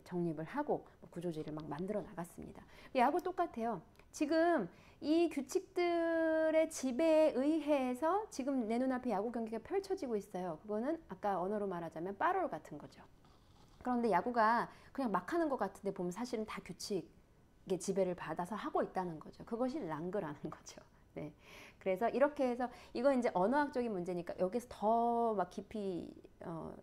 Speaker 1: 정립을 하고 구조주의를 막 만들어 나갔습니다. 야구 똑같아요. 지금 이 규칙들의 지배에 의해서 지금 내 눈앞에 야구 경기가 펼쳐지고 있어요. 그거는 아까 언어로 말하자면 빠롤 같은 거죠. 그런데 야구가 그냥 막 하는 것 같은데 보면 사실은 다 규칙의 지배를 받아서 하고 있다는 거죠. 그것이 랑그라는 거죠. 네. 그래서 이렇게 해서 이건 이제 언어학적인 문제니까 여기서 더 막 깊이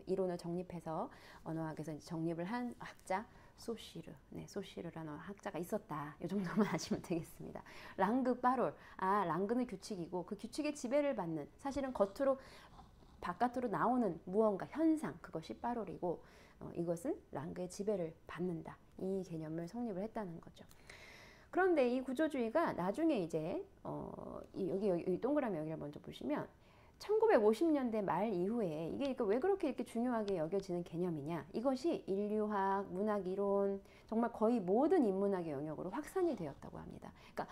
Speaker 1: 이론을 정립해서 언어학에서 이제 정립을 한 학자 소시르, 소시르라는 학자가 있었다. 이 정도만 아시면 되겠습니다. 랑그 빠롤, 랑그는 규칙이고 그 규칙의 지배를 받는, 사실은 겉으로 바깥으로 나오는 무언가 현상, 그것이 빠롤이고 이것은 랑그의 지배를 받는다. 이 개념을 성립을 했다는 거죠. 그런데 이 구조주의가 나중에 이제 여기 동그라미 여기를 먼저 보시면 1950년대 말 이후에 이게 왜 그렇게 이렇게 중요하게 여겨지는 개념이냐, 이것이 인류학, 문학이론, 정말 거의 모든 인문학의 영역으로 확산이 되었다고 합니다. 그러니까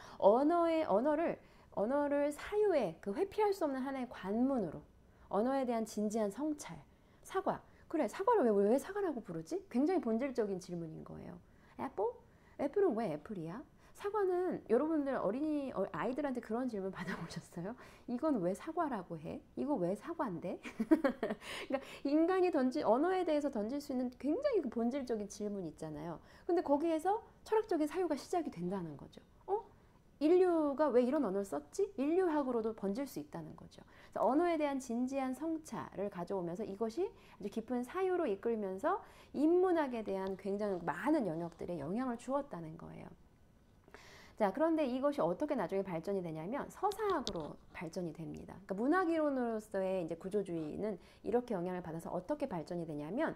Speaker 1: 언어를 사유의 그 회피할 수 없는 하나의 관문으로, 언어에 대한 진지한 성찰, 사과. 그래, 사과를 왜 사과라고 부르지? 굉장히 본질적인 질문인 거예요. 애플은 왜 애플이야? 사과는, 여러분들 아이들한테 그런 질문 받아보셨어요? 이건 왜 사과라고 해? 이거 왜 사과인데? 그러니까 인간이 언어에 대해서 던질 수 있는 굉장히 그 본질적인 질문이 있잖아요. 근데 거기에서 철학적인 사유가 시작이 된다는 거죠. 인류가 왜 이런 언어를 썼지? 인류학으로도 번질 수 있다는 거죠. 그래서 언어에 대한 진지한 성찰을 가져오면서 이것이 아주 깊은 사유로 이끌면서 인문학에 대한 굉장히 많은 영역들에 영향을 주었다는 거예요. 자, 그런데 이것이 어떻게 나중에 발전이 되냐면 서사학으로 발전이 됩니다. 그러니까 문학이론으로서의 이제 구조주의는 이렇게 영향을 받아서 어떻게 발전이 되냐면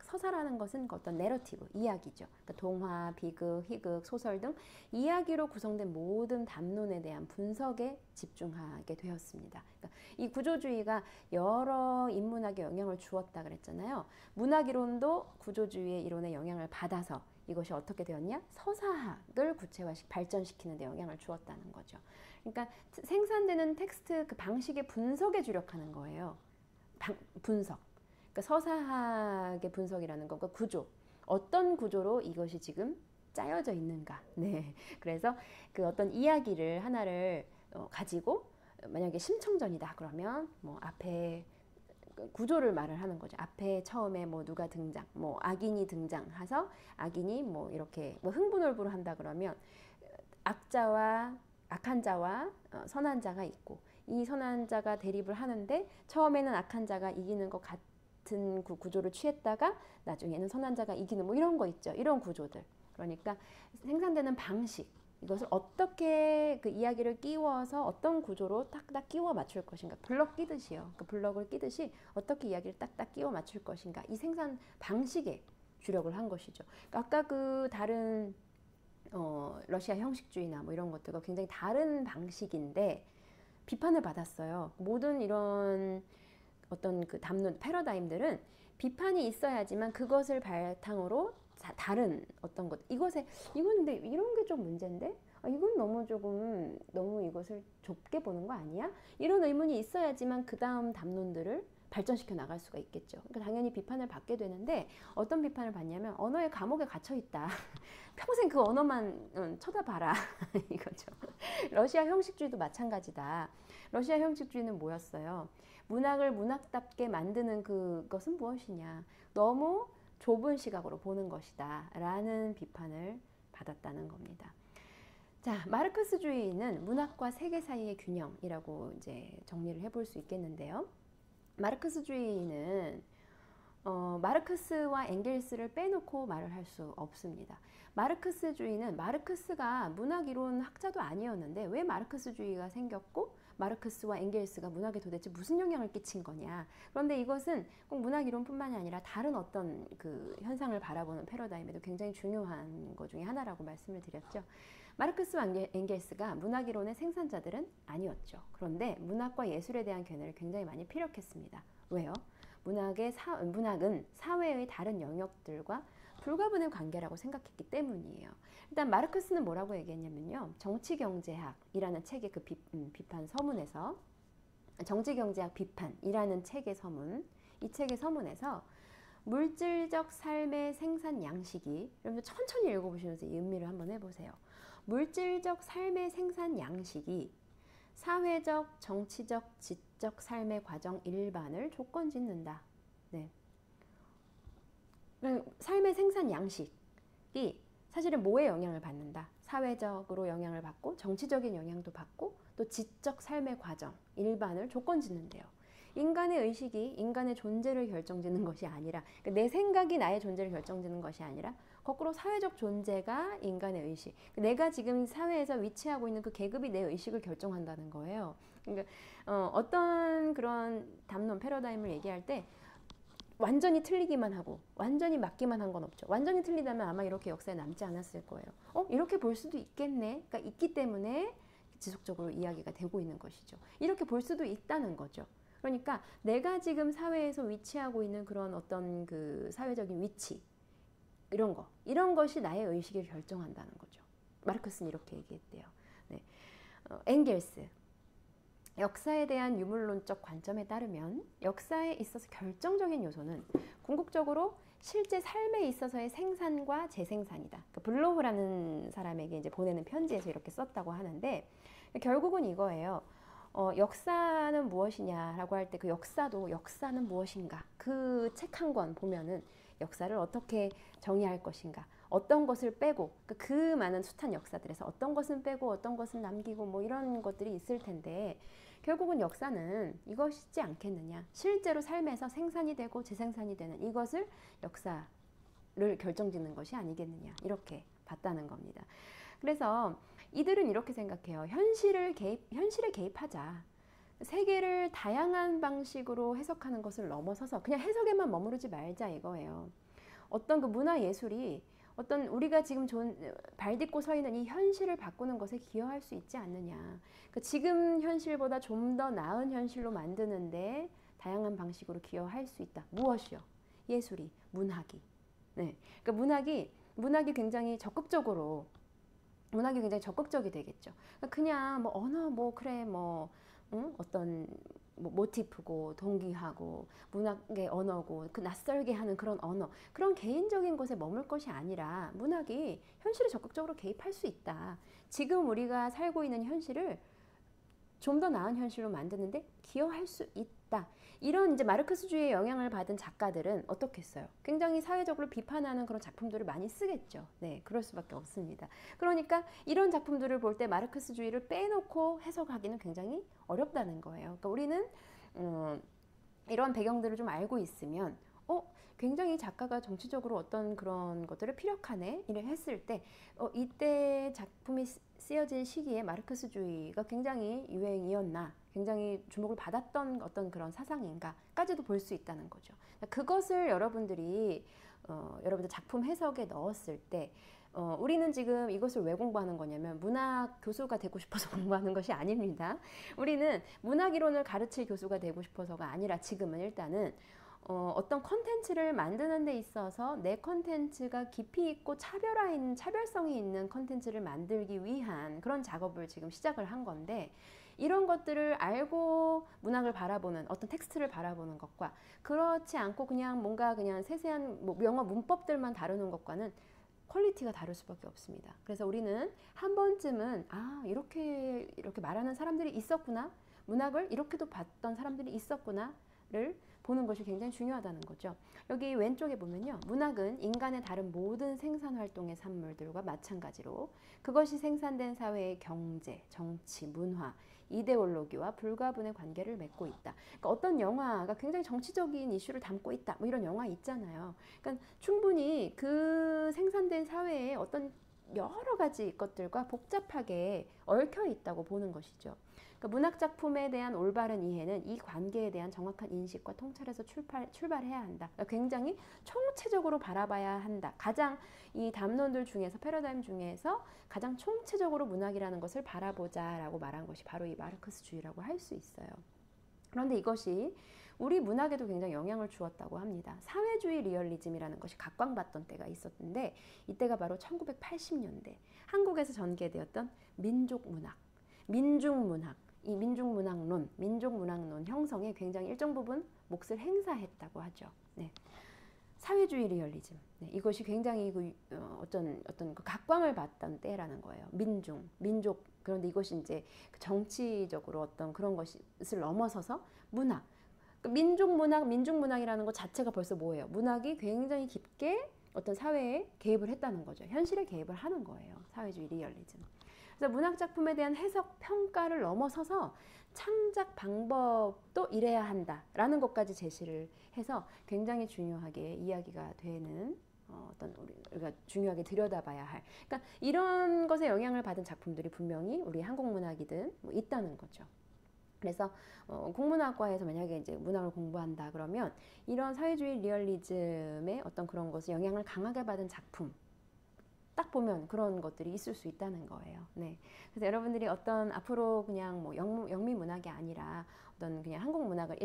Speaker 1: 서사라는 것은 어떤 내러티브, 이야기죠. 그러니까 동화, 비극, 희극, 소설 등 이야기로 구성된 모든 담론에 대한 분석에 집중하게 되었습니다. 그러니까 이 구조주의가 여러 인문학에 영향을 주었다 그랬잖아요. 문학이론도 구조주의의 이론에 영향을 받아서 이것이 어떻게 되었냐? 서사학을 발전시키는 데 영향을 주었다는 거죠. 그러니까 생산되는 텍스트 그 방식의 분석에 주력하는 거예요. 분석. 그러니까 서사학의 분석이라는 건 그 구조. 어떤 구조로 이것이 지금 짜여져 있는가. 네. 그래서 그 어떤 이야기를 하나를 가지고 만약에 심청전이다 그러면 뭐 앞에 구조를 말을 하는 거죠. 앞에 처음에 뭐 누가 등장, 뭐 악인이 등장해서 악인이 뭐 이렇게 뭐 흥분을부로 한다 그러면 악한 자와 선한 자가 있고, 이 선한 자가 대립을 하는데 처음에는 악한 자가 이기는 것 같은 구조를 취했다가 나중에는 선한 자가 이기는 뭐 이런 거 있죠. 이런 구조들. 그러니까 생산되는 방식, 이것을 어떻게 그 이야기를 끼워서 어떤 구조로 딱딱 끼워 맞출 것인가. 블럭 끼듯이요. 그 블럭을 끼듯이 어떻게 이야기를 딱딱 끼워 맞출 것인가. 이 생산 방식에 주력을 한 것이죠. 그러니까 아까 그 다른 러시아 형식주의나 뭐 이런 것들과 굉장히 다른 방식인데 비판을 받았어요. 모든 이런 어떤 그 담론, 패러다임들은 비판이 있어야지만 그것을 바탕으로 다른 어떤 것, 이건 근데 이런 게 좀 문제인데? 이건 너무 이것을 좁게 보는 거 아니야? 이런 의문이 있어야지만 그 다음 담론들을 발전시켜 나갈 수가 있겠죠. 그러니까 당연히 비판을 받게 되는데 어떤 비판을 받냐면 언어의 감옥에 갇혀 있다. 평생 그 언어만 쳐다봐라. 이거죠. 러시아 형식주의도 마찬가지다. 러시아 형식주의는 뭐였어요? 문학을 문학답게 만드는 그것은 무엇이냐? 너무 좁은 시각으로 보는 것이다 라는 비판을 받았다는 겁니다. 자, 마르크스주의는 문학과 세계 사이의 균형이라고 이제 정리를 해볼 수 있겠는데요. 마르크스주의는 마르크스와 엥겔스를 빼놓고 말을 할 수 없습니다. 마르크스주의는 마르크스가 문학이론 학자도 아니었는데 왜 마르크스주의가 생겼고 마르크스와 엥겔스가 문학에 도대체 무슨 영향을 끼친 거냐. 그런데 이것은 꼭 문학 이론뿐만이 아니라 다른 어떤 그 현상을 바라보는 패러다임에도 굉장히 중요한 것 중에 하나라고 말씀을 드렸죠. 마르크스와 엥겔스가 문학 이론의 생산자들은 아니었죠. 그런데 문학과 예술에 대한 견해를 굉장히 많이 피력했습니다. 왜요? 문학은 사회의 다른 영역들과 불가분의 관계라고 생각했기 때문이에요. 일단 마르크스는 뭐라고 얘기했냐면요. 정치경제학이라는 책의 그 비판 서문에서 정치경제학 비판이라는 책의 서문, 이 책의 서문에서 물질적 삶의 생산 양식이, 여러분들 천천히 읽어보시면서 이 음미를 한번 해보세요. 물질적 삶의 생산 양식이 사회적, 정치적, 지적 삶의 과정 일반을 조건 짓는다. 네. 삶의 생산 양식이 사실은 뭐에 영향을 받는다? 사회적으로 영향을 받고 정치적인 영향도 받고 또 지적 삶의 과정 일반을 조건 짓는데요. 인간의 의식이 인간의 존재를 결정짓는 것이 아니라, 그러니까 내 생각이 나의 존재를 결정짓는 것이 아니라 거꾸로 사회적 존재가 인간의 의식, 내가 지금 사회에서 위치하고 있는 그 계급이 내 의식을 결정한다는 거예요. 그러니까 어떤 그런 담론 패러다임을 얘기할 때 완전히 틀리기만 하고 완전히 맞기만 한 건 없죠. 완전히 틀리다면 아마 이렇게 역사에 남지 않았을 거예요. 이렇게 볼 수도 있겠네. 그러니까 있기 때문에 지속적으로 이야기가 되고 있는 것이죠. 이렇게 볼 수도 있다는 거죠. 그러니까 내가 지금 사회에서 위치하고 있는 그런 어떤 그 사회적인 위치, 이런 것이 나의 의식을 결정한다는 거죠. 마르크스는 이렇게 얘기했대요. 네. 엥겔스, 역사에 대한 유물론적 관점에 따르면 역사에 있어서 결정적인 요소는 궁극적으로 실제 삶에 있어서의 생산과 재생산이다. 그러니까 블로흐라는 사람에게 이제 보내는 편지에서 이렇게 썼다고 하는데, 결국은 이거예요. 역사는 무엇이냐라고 할 때 그 역사는 무엇인가, 그 책 한 권 보면은 역사를 어떻게 정의할 것인가, 어떤 것을 빼고, 그 많은 숱한 역사들에서 어떤 것은 빼고 어떤 것은 남기고 뭐 이런 것들이 있을 텐데, 결국은 역사는 이것이지 않겠느냐, 실제로 삶에서 생산이 되고 재생산이 되는 이것을 역사를 결정짓는 것이 아니겠느냐, 이렇게 봤다는 겁니다. 그래서 이들은 이렇게 생각해요. 현실에 개입하자. 세계를 다양한 방식으로 해석하는 것을 넘어서서 그냥 해석에만 머무르지 말자, 이거예요. 어떤 그 문화 예술이 어떤 우리가 지금 발 딛고 서 있는 이 현실을 바꾸는 것에 기여할 수 있지 않느냐. 그러니까 지금 현실보다 좀 더 나은 현실로 만드는데 다양한 방식으로 기여할 수 있다. 무엇이요? 예술이, 문학이. 네. 그러니까 문학이 굉장히 적극적이 되겠죠. 그냥 뭐 언어, 뭐 그래, 뭐 어떤 뭐 모티프고 동기하고 문학의 언어고 그 낯설게 하는 그런 언어, 그런 개인적인 것에 머물 것이 아니라 문학이 현실에 적극적으로 개입할 수 있다. 지금 우리가 살고 있는 현실을 좀 더 나은 현실로 만드는데 기여할 수 있다. 이런 이제 마르크스주의의 영향을 받은 작가들은 어떻게 했어요? 굉장히 사회적으로 비판하는 그런 작품들을 많이 쓰겠죠. 네, 그럴 수밖에 없습니다. 그러니까 이런 작품들을 볼 때 마르크스주의를 빼놓고 해석하기는 굉장히 어렵다는 거예요. 그러니까 우리는 이런 배경들을 좀 알고 있으면 굉장히 작가가 정치적으로 어떤 그런 것들을 피력하네 이래 했을 때 이때 작품이 쓰여진 시기에 마르크스주의가 굉장히 유행이었나, 굉장히 주목을 받았던 어떤 그런 사상인가까지도 볼 수 있다는 거죠. 그것을 여러분들 작품 해석에 넣었을 때 우리는 지금 이것을 왜 공부하는 거냐면 문학 교수가 되고 싶어서 공부하는 것이 아닙니다. 우리는 문학 이론을 가르칠 교수가 되고 싶어서가 아니라 지금은 일단은 어떤 컨텐츠를 만드는 데 있어서 내 컨텐츠가 깊이 있고 차별성이 있는 컨텐츠를 만들기 위한 그런 작업을 지금 시작을 한 건데, 이런 것들을 알고 문학을 바라보는, 어떤 텍스트를 바라보는 것과 그렇지 않고 그냥 뭔가 그냥 세세한 영어 문법들만 다루는 것과는 퀄리티가 다를 수밖에 없습니다. 그래서 우리는 한 번쯤은 이렇게 말하는 사람들이 있었구나, 문학을 이렇게도 봤던 사람들이 있었구나를 보는 것이 굉장히 중요하다는 거죠. 여기 왼쪽에 보면요, 문학은 인간의 다른 모든 생산활동의 산물들과 마찬가지로 그것이 생산된 사회의 경제, 정치, 문화, 이데올로기와 불가분의 관계를 맺고 있다. 그러니까 어떤 영화가 굉장히 정치적인 이슈를 담고 있다, 뭐 이런 영화 있잖아요. 그러니까 충분히 그 생산된 사회에 어떤 여러 가지 것들과 복잡하게 얽혀 있다고 보는 것이죠. 그러니까 문학 작품에 대한 올바른 이해는 이 관계에 대한 정확한 인식과 통찰에서 출발해야 한다. 그러니까 굉장히 총체적으로 바라봐야 한다. 가장 이 담론들 중에서 패러다임 중에서 가장 총체적으로 문학이라는 것을 바라보자라고 말한 것이 바로 이 마르크스주의라고 할 수 있어요. 그런데 이것이 우리 문학에도 굉장히 영향을 주었다고 합니다. 사회주의 리얼리즘이라는 것이 각광받던 때가 있었는데 이때가 바로 1980년대 한국에서 전개되었던 민족문학, 민중문학, 이 민족문학론 형성에 굉장히 일정 부분 몫을 행사했다고 하죠. 네. 사회주의 리얼리즘, 네, 이것이 굉장히 어떤 그 각광을 받던 때라는 거예요. 민족. 그런데 이것이 이제 정치적으로 어떤 그런 것을 넘어서서 문학, 민중문학이라는 것 자체가 벌써 뭐예요? 문학이 굉장히 깊게 어떤 사회에 개입을 했다는 거죠. 현실에 개입을 하는 거예요. 사회주의 리얼리즘. 그래서 문학 작품에 대한 해석, 평가를 넘어서서 창작 방법도 이래야 한다라는 것까지 제시를 해서 굉장히 중요하게 이야기가 되는 어떤 우리가 중요하게 들여다봐야 할, 그러니까 이런 것에 영향을 받은 작품들이 분명히 우리 한국 문학이든 뭐 있다는 거죠. 그래서 국문학과에서 만약에 이제 문학을 공부한다 그러면 이런 사회주의 리얼리즘의 어떤 그런 것을 영향을 강하게 받은 작품 딱 보면 그런 것들이 있을 수 있다는 거예요. 네. 그래서 여러분들이 어떤 앞으로 그냥 뭐 영미 문학이 아니라 어떤 그냥 한국 문학을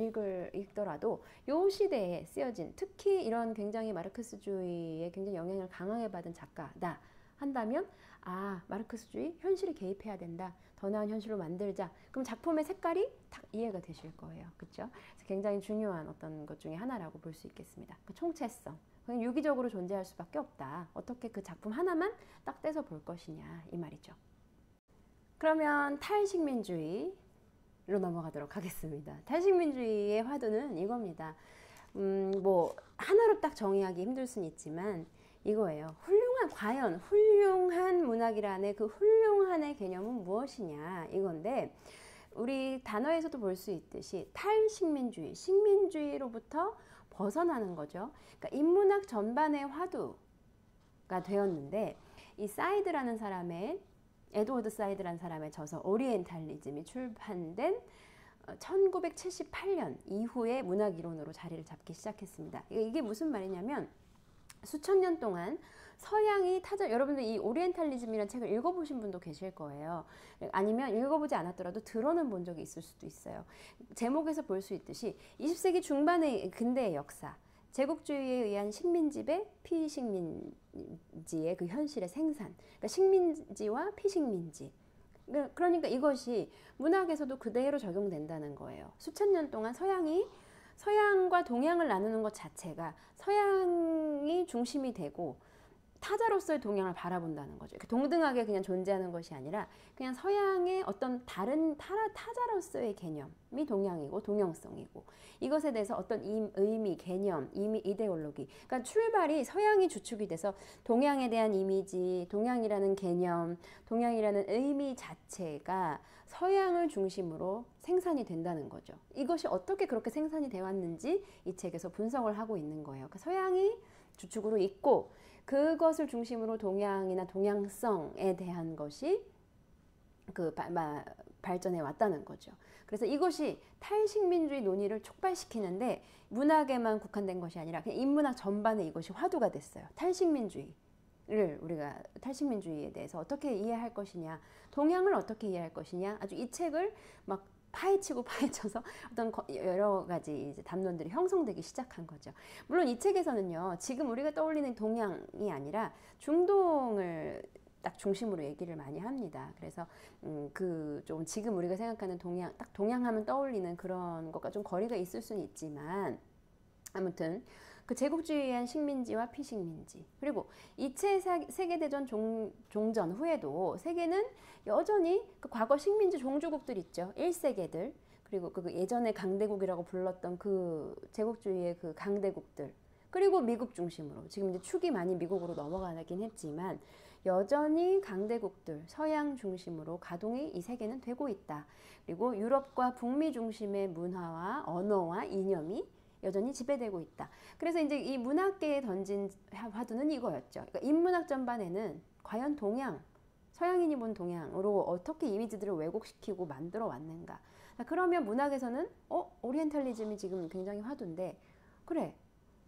Speaker 1: 읽더라도 요 시대에 쓰여진 특히 이런 굉장히 마르크스주의에 굉장히 영향을 강하게 받은 작가다 한다면 아, 마르크스주의 현실에 개입해야 된다. 더 나은 현실로 만들자. 그럼 작품의 색깔이 딱 이해가 되실 거예요. 그렇죠? 그래서 굉장히 중요한 어떤 것 중에 하나라고 볼 수 있겠습니다. 그 총체성. 그냥 유기적으로 존재할 수밖에 없다. 어떻게 그 작품 하나만 딱 떼서 볼 것이냐 이 말이죠. 그러면 탈식민주의로 넘어가도록 하겠습니다. 탈식민주의의 화두는 이겁니다. 뭐 하나로 딱 정의하기 힘들 수는 있지만 이거예요. 과연 훌륭한 문학이라는 그 훌륭한의 개념은 무엇이냐 이건데 우리 단어에서도 볼 수 있듯이 탈식민주의, 식민주의로부터 벗어나는 거죠. 그러니까 인문학 전반의 화두가 되었는데 이 사이드라는 사람의 에드워드 사이드라는 사람의 저서 오리엔탈리즘이 출판된 1978년 이후에 문학 이론으로 자리를 잡기 시작했습니다. 이게 무슨 말이냐면 수천 년 동안 서양이 여러분들 이 오리엔탈리즘이라는 책을 읽어보신 분도 계실 거예요. 아니면 읽어보지 않았더라도 들어는 본 적이 있을 수도 있어요. 제목에서 볼 수 있듯이 20세기 중반의 근대의 역사, 제국주의에 의한 식민지배, 피식민지의 그 현실의 생산, 그러니까 식민지와 피식민지. 그러니까 이것이 문학에서도 그대로 적용된다는 거예요. 수천 년 동안 서양과 동양을 나누는 것 자체가 서양이 중심이 되고 타자로서의 동양을 바라본다는 거죠. 동등하게 그냥 존재하는 것이 아니라 그냥 서양의 어떤 다른 타자로서의 개념이 동양이고 동양성이고 이것에 대해서 어떤 의미, 개념, 이데올로기 그러니까 출발이 서양이 주축이 돼서 동양에 대한 이미지, 동양이라는 개념, 동양이라는 의미 자체가 서양을 중심으로 생산이 된다는 거죠. 이것이 어떻게 그렇게 생산이 되어 왔는지 이 책에서 분석을 하고 있는 거예요. 그러니까 서양이 주축으로 있고 그것을 중심으로 동양이나 동양성에 대한 것이 발전해 왔다는 거죠. 그래서 이것이 탈식민주의 논의를 촉발시키는데 문학에만 국한된 것이 아니라 그냥 인문학 전반에 이것이 화두가 됐어요. 우리가 탈식민주의에 대해서 어떻게 이해할 것이냐, 동양을 어떻게 이해할 것이냐, 아주 이 책을 막 파헤쳐서 어떤 여러 가지 이제 담론들이 형성되기 시작한 거죠. 물론 이 책에서는요, 지금 우리가 떠올리는 동양이 아니라 중동을 딱 중심으로 얘기를 많이 합니다. 그래서 좀 지금 우리가 생각하는 딱 동양하면 떠올리는 그런 것과 좀 거리가 있을 수는 있지만 아무튼 그 제국주의에 의한 식민지와 피식민지 그리고 2차 세계대전 종전 후에도 세계는 여전히 그 과거 식민지 종주국들 있죠. 1세계들 그리고 그 예전에 강대국이라고 불렀던 그 제국주의의 그 강대국들 그리고 미국 중심으로 지금 이제 축이 많이 미국으로 넘어가긴 했지만 여전히 강대국들 서양 중심으로 가동이 이 세계는 되고 있다. 그리고 유럽과 북미 중심의 문화와 언어와 이념이 여전히 지배되고 있다. 그래서 이제 이 문학계에 던진 화두는 이거였죠. 그러니까 인문학 전반에는 과연 동양, 서양인이 본 동양으로 어떻게 이미지들을 왜곡시키고 만들어 왔는가. 그러면 문학에서는 오리엔탈리즘이 지금 굉장히 화두인데, 그래,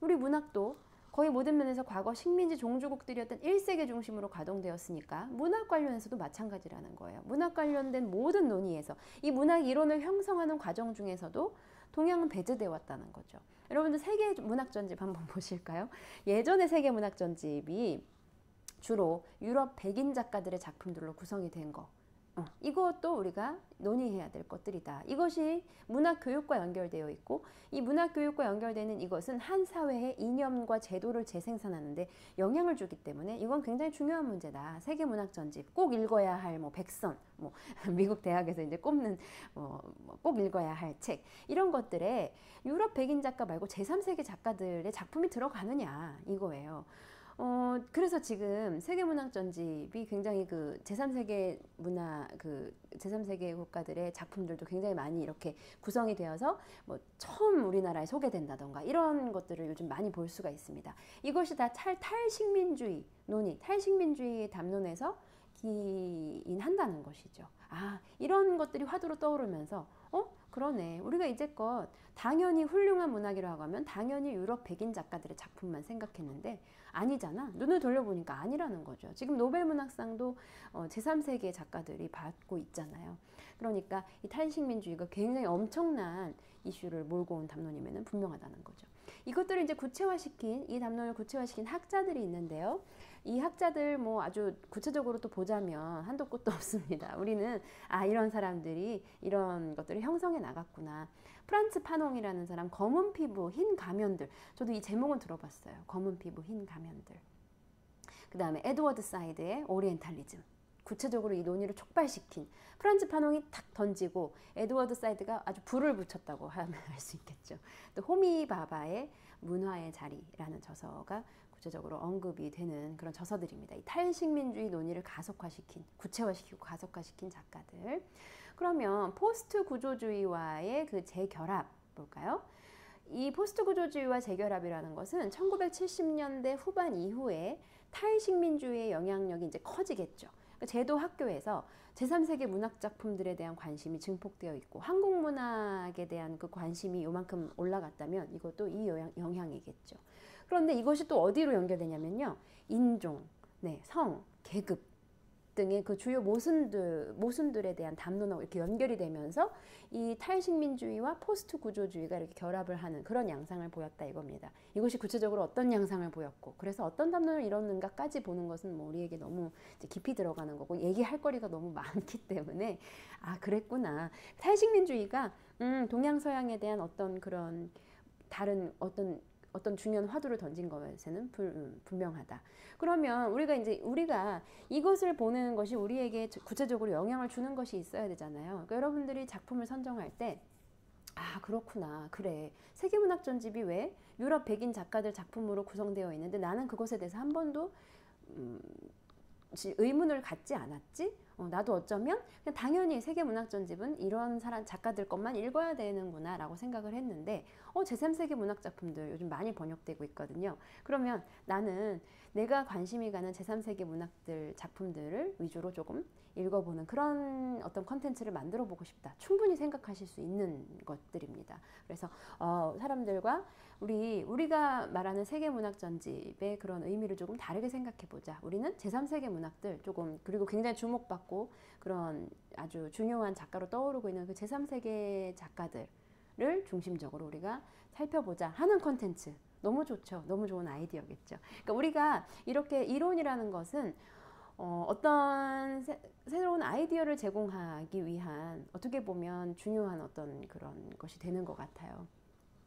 Speaker 1: 우리 문학도 거의 모든 면에서 과거 식민지 종주국들이었던 1세계 중심으로 가동되었으니까 문학 관련해서도 마찬가지라는 거예요. 문학 관련된 모든 논의에서 이 문학 이론을 형성하는 과정 중에서도 동양은 배제되어 왔다는 거죠. 여러분들 세계 문학 전집 한번 보실까요? 예전에 세계 문학 전집이 주로 유럽 백인 작가들의 작품들로 구성이 된 거. 이것도 우리가 논의해야 될 것들이다. 이것이 문학 교육과 연결되어 있고, 이 문학 교육과 연결되는 이것은 한 사회의 이념과 제도를 재생산하는데 영향을 주기 때문에 이건 굉장히 중요한 문제다. 세계 문학 전집 꼭 읽어야 할 백선, 미국 대학에서 이제 꼽는 꼭 읽어야 할 책, 이런 것들에 유럽 백인 작가 말고 제3세계 작가들의 작품이 들어가느냐 이거예요. 그래서 지금 세계문학 전집이 굉장히 제3세계 제3세계 국가들의 작품들도 굉장히 많이 이렇게 구성이 되어서 처음 우리나라에 소개된다던가 이런 것들을 요즘 많이 볼 수가 있습니다. 이것이 다 탈식민주의 논의, 탈식민주의 담론에서 기인한다는 것이죠. 이런 것들이 화두로 떠오르면서 그러네. 우리가 이제껏 당연히 훌륭한 문학이라고 하면 당연히 유럽 백인 작가들의 작품만 생각했는데 아니잖아. 눈을 돌려보니까 아니라는 거죠. 지금 노벨문학상도 제3세계 작가들이 받고 있잖아요. 그러니까 이 탈식민주의가 굉장히 엄청난 이슈를 몰고 온 담론임에는 분명하다는 거죠. 이것들을 이제 이 담론을 구체화시킨 학자들이 있는데요. 이 학자들 아주 구체적으로 또 보자면 한도 끝도 없습니다. 우리는 이런 사람들이 이런 것들을 형성해 나갔구나. 프란츠 파농이라는 사람, 검은 피부, 흰 가면들. 저도 이 제목은 들어봤어요. 검은 피부, 흰 가면들. 그 다음에 에드워드 사이드의 오리엔탈리즘. 구체적으로 이 논의를 촉발시킨 프란츠 파농이 탁 던지고 에드워드 사이드가 아주 불을 붙였다고 하면 할 수 있겠죠. 또 호미 바바의 문화의 자리라는 저서가 구체적으로 언급이 되는 그런 저서들입니다. 이 탈식민주의 논의를 구체화시키고 가속화시킨 작가들. 그러면 포스트 구조주의와의 그 재결합 볼까요? 이 포스트 구조주의와 재결합이라는 것은 1970년대 후반 이후에 탈식민주의의 영향력이 이제 커지겠죠. 제도 학교에서 제3세계 문학 작품들에 대한 관심이 증폭되어 있고 한국 문학에 대한 그 관심이 요만큼 올라갔다면 이것도 이 영향이겠죠. 그런데 이것이 또 어디로 연결되냐면요. 인종, 성, 계급 등의 그 주요 모순들에 대한 담론하고 이렇게 연결이 되면서 이 탈식민주의와 포스트 구조주의가 이렇게 결합을 하는 그런 양상을 보였다 이겁니다. 이것이 구체적으로 어떤 양상을 보였고 그래서 어떤 담론을 이뤘는가까지 보는 것은 우리에게 너무 깊이 들어가는 거고 얘기할 거리가 너무 많기 때문에 그랬구나. 탈식민주의가 동양 서양에 대한 어떤 그런 다른 어떤 중요한 화두를 던진 것에는 분명하다. 그러면 우리가 이것을 보는 것이 우리에게 구체적으로 영향을 주는 것이 있어야 되잖아요. 그러니까 여러분들이 작품을 선정할 때 그렇구나. 그래. 세계문학 전집이 왜 유럽 백인 작가들 작품으로 구성되어 있는데 나는 그것에 대해서 한 번도 의문을 갖지 않았지? 나도 어쩌면 그냥 당연히 세계문학 전집은 이런 작가들 것만 읽어야 되는구나 라고 생각을 했는데 제3세계 문학 작품들 요즘 많이 번역되고 있거든요. 그러면 나는 내가 관심이 가는 제3세계 문학들 작품들을 위주로 조금 읽어보는 그런 어떤 컨텐츠를 만들어 보고 싶다. 충분히 생각하실 수 있는 것들입니다. 그래서 사람들과 우리가 말하는 세계문학 전집의 그런 의미를 조금 다르게 생각해 보자. 우리는 제3세계 문학들 조금 그리고 굉장히 주목받고 그런 아주 중요한 작가로 떠오르고 있는 그 제3세계 작가들을 중심적으로 우리가 살펴보자 하는 컨텐츠. 너무 좋죠. 너무 좋은 아이디어겠죠. 그러니까 우리가 이렇게 이론이라는 것은 어떤 새로운 아이디어를 제공하기 위한 어떻게 보면 중요한 어떤 그런 것이 되는 것 같아요.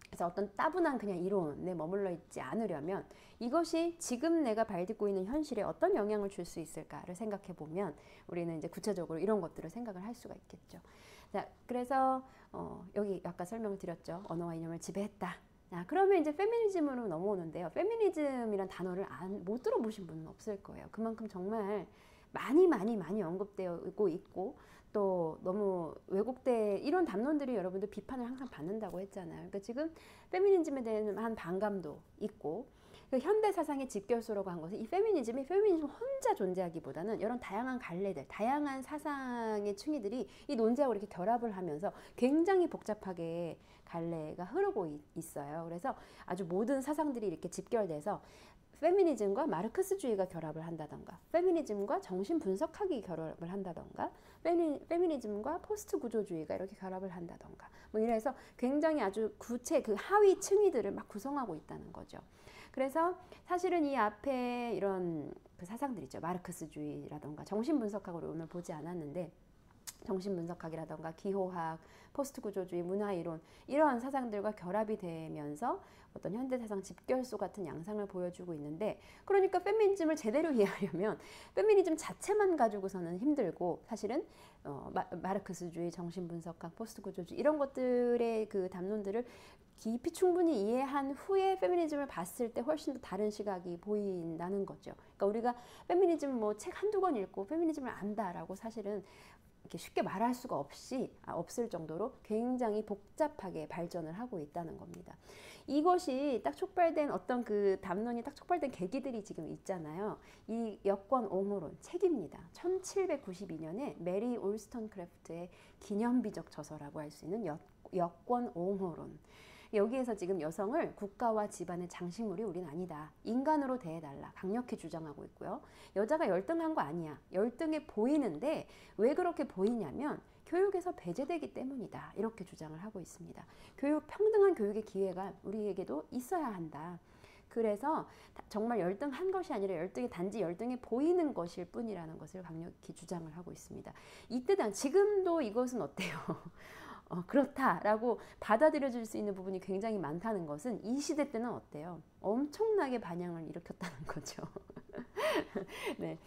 Speaker 1: 그래서 어떤 따분한 그냥 이론에 머물러 있지 않으려면 이것이 지금 내가 발딛고 있는 현실에 어떤 영향을 줄 수 있을까를 생각해 보면 우리는 이제 구체적으로 이런 것들을 생각을 할 수가 있겠죠. 자, 그래서 여기 아까 설명드렸죠. 언어와 이념을 지배했다. 그러면 이제 페미니즘으로 넘어오는데요. 페미니즘이란 단어를 못 들어보신 분은 없을 거예요. 그만큼 정말 많이 언급되고 있고 또 너무 이런 담론들이 여러분들 비판을 항상 받는다고 했잖아요. 그러니까 지금 페미니즘에 대한 반감도 있고 그 현대 사상의 직결소라고 한 것은 이 페미니즘 혼자 존재하기보다는 이런 다양한 갈래들, 다양한 사상의 층위들이 이 논제하고 이렇게 결합을 하면서 굉장히 복잡하게 갈래가 흐르고 있어요. 그래서 아주 모든 사상들이 이렇게 집결돼서 페미니즘과 마르크스주의가 결합을 한다던가, 페미니즘과 정신 분석학이 결합을 한다던가, 페미니즘과 포스트 구조주의가 이렇게 결합을 한다던가, 뭐 이래서 굉장히 아주 그 하위 층위들을 막 구성하고 있다는 거죠. 그래서 사실은 이 앞에 이런 그 사상들 있죠. 마르크스주의라던가 정신 분석학을 오늘 보지 않았는데, 정신분석학이라던가 기호학, 포스트구조주의, 문화이론 이러한 사상들과 결합이 되면서 어떤 현대사상 집결소 같은 양상을 보여주고 있는데, 그러니까 페미니즘을 제대로 이해하려면 페미니즘 자체만 가지고서는 힘들고, 사실은 마르크스주의, 정신분석학, 포스트구조주의 이런 것들의 그 담론들을 깊이 충분히 이해한 후에 페미니즘을 봤을 때 훨씬 더 다른 시각이 보인다는 거죠. 그러니까 우리가 페미니즘 뭐 책 한두 권 읽고 페미니즘을 안다라고 사실은 이렇게 쉽게 말할 수가 없을 정도로 굉장히 복잡하게 발전을 하고 있다는 겁니다. 이것이 딱 촉발된 어떤 그 담론이 딱 촉발된 계기들이 지금 있잖아요. 이 여권 옹호론 책입니다. 1792년에 메리 올스턴크래프트의 기념비적 저서라고 할 수 있는 여권 옹호론. 여기에서 지금 여성을 국가와 집안의 장식물이 우린 아니다. 인간으로 대해달라. 강력히 주장하고 있고요. 여자가 열등한 거 아니야. 열등해 보이는데 왜 그렇게 보이냐면 교육에서 배제되기 때문이다. 이렇게 주장을 하고 있습니다. 평등한 교육의 기회가 우리에게도 있어야 한다. 그래서 정말 열등한 것이 아니라 단지 열등해 보이는 것일 뿐이라는 것을 강력히 주장을 하고 있습니다. 이때 지금도 이것은 어때요? 그렇다라고 받아들여질 수 있는 부분이 굉장히 많다는 것은 이 시대 때는 어때요? 엄청나게 반향을 일으켰다는 거죠. 네.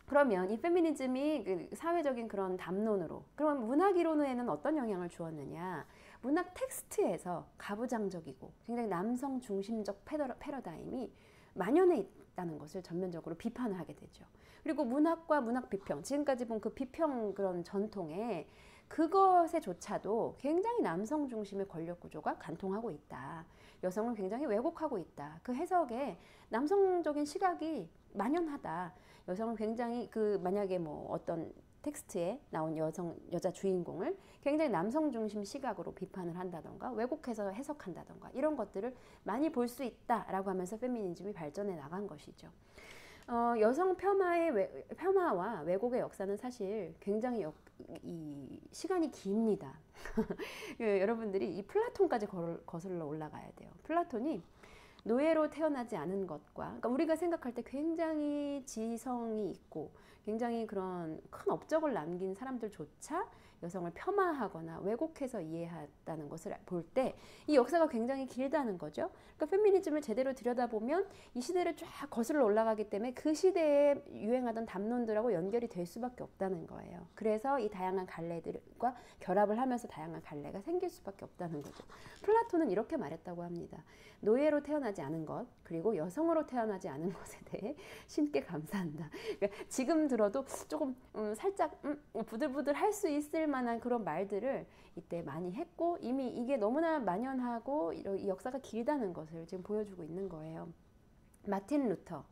Speaker 1: 그러면 이 페미니즘이 그 사회적인 그런 담론으로, 그럼 문학 이론에는 어떤 영향을 주었느냐? 문학 텍스트에서 가부장적이고 굉장히 남성 중심적 패러다임이 만연해 있다는 것을 전면적으로 비판을 하게 되죠. 그리고 문학과 문학 비평, 지금까지 본 그 비평 그런 전통에 그것에조차도 굉장히 남성 중심의 권력 구조가 관통하고 있다. 여성을 굉장히 왜곡하고 있다. 그 해석에 남성적인 시각이 만연하다. 여성은 굉장히 만약에 뭐 어떤 텍스트에 나온 여자 주인공을 굉장히 남성 중심 시각으로 비판을 한다던가 왜곡해서 해석한다던가 이런 것들을 많이 볼 수 있다라고 하면서 페미니즘이 발전해 나간 것이죠. 여성 폄하와 왜곡의 역사는 사실 굉장히 이 시간이 깁니다. 여러분들이 이 플라톤까지 거슬러 올라가야 돼요. 플라톤이 노예로 태어나지 않은 것과, 그러니까 우리가 생각할 때 굉장히 지성이 있고 굉장히 그런 큰 업적을 남긴 사람들조차 여성을 폄하하거나 왜곡해서 이해했다는 것을 볼 때 이 역사가 굉장히 길다는 거죠. 그러니까 페미니즘을 제대로 들여다보면 이 시대를 쫙 거슬러 올라가기 때문에 그 시대에 유행하던 담론들하고 연결이 될 수밖에 없다는 거예요. 그래서 이 다양한 갈래들과 결합을 하면서 다양한 갈래가 생길 수밖에 없다는 거죠. 플라톤은 이렇게 말했다고 합니다. 노예로 태어나지 않은 것, 그리고 여성으로 태어나지 않은 것에 대해 신께 감사한다. 그러니까 지금 들어도 조금 살짝 부들부들 할 수 있을 만한 그런 말들을 이때 많이 했고, 이미 이게 너무나 만연하고 이 역사가 길다는 것을 지금 보여주고 있는 거예요. 마틴 루터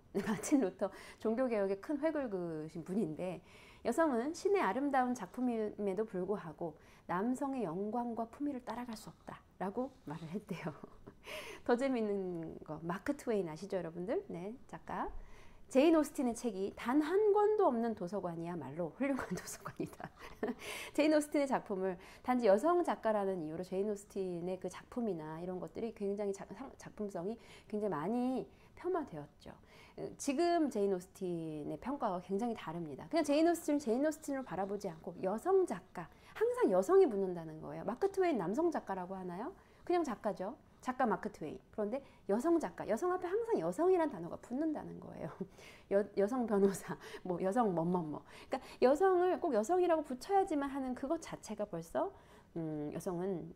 Speaker 1: 종교개혁의 큰 획을 그으신 분인데, 여성은 신의 아름다운 작품임에도 불구하고 남성의 영광과 품위를 따라갈 수 없다라고 말을 했대요. 더 재밌는 거, 마크 트웨인 아시죠, 여러분들? 네, 작가. 제인 오스틴의 책이 단 한 권도 없는 도서관이야말로 훌륭한 도서관이다. 제인 오스틴의 작품을 단지 여성 작가라는 이유로 제인 오스틴의 그 작품이나 이런 것들이 굉장히 작품성이 굉장히 많이 폄하되었죠. 지금 제인 오스틴의 평가가 굉장히 다릅니다. 그냥 제인 오스틴을 바라보지 않고 여성 작가, 항상 여성이 붙는다는 거예요. 마크 트웨인 남성 작가라고 하나요? 그냥 작가죠. 작가 마크 트웨인. 그런데 여성 작가, 여성 앞에 항상 여성이란 단어가 붙는다는 거예요. 여성 변호사, 뭐 여성 뭐뭐뭐. 그러니까 여성을 꼭 여성이라고 붙여야지만 하는 그것 자체가 벌써 여성은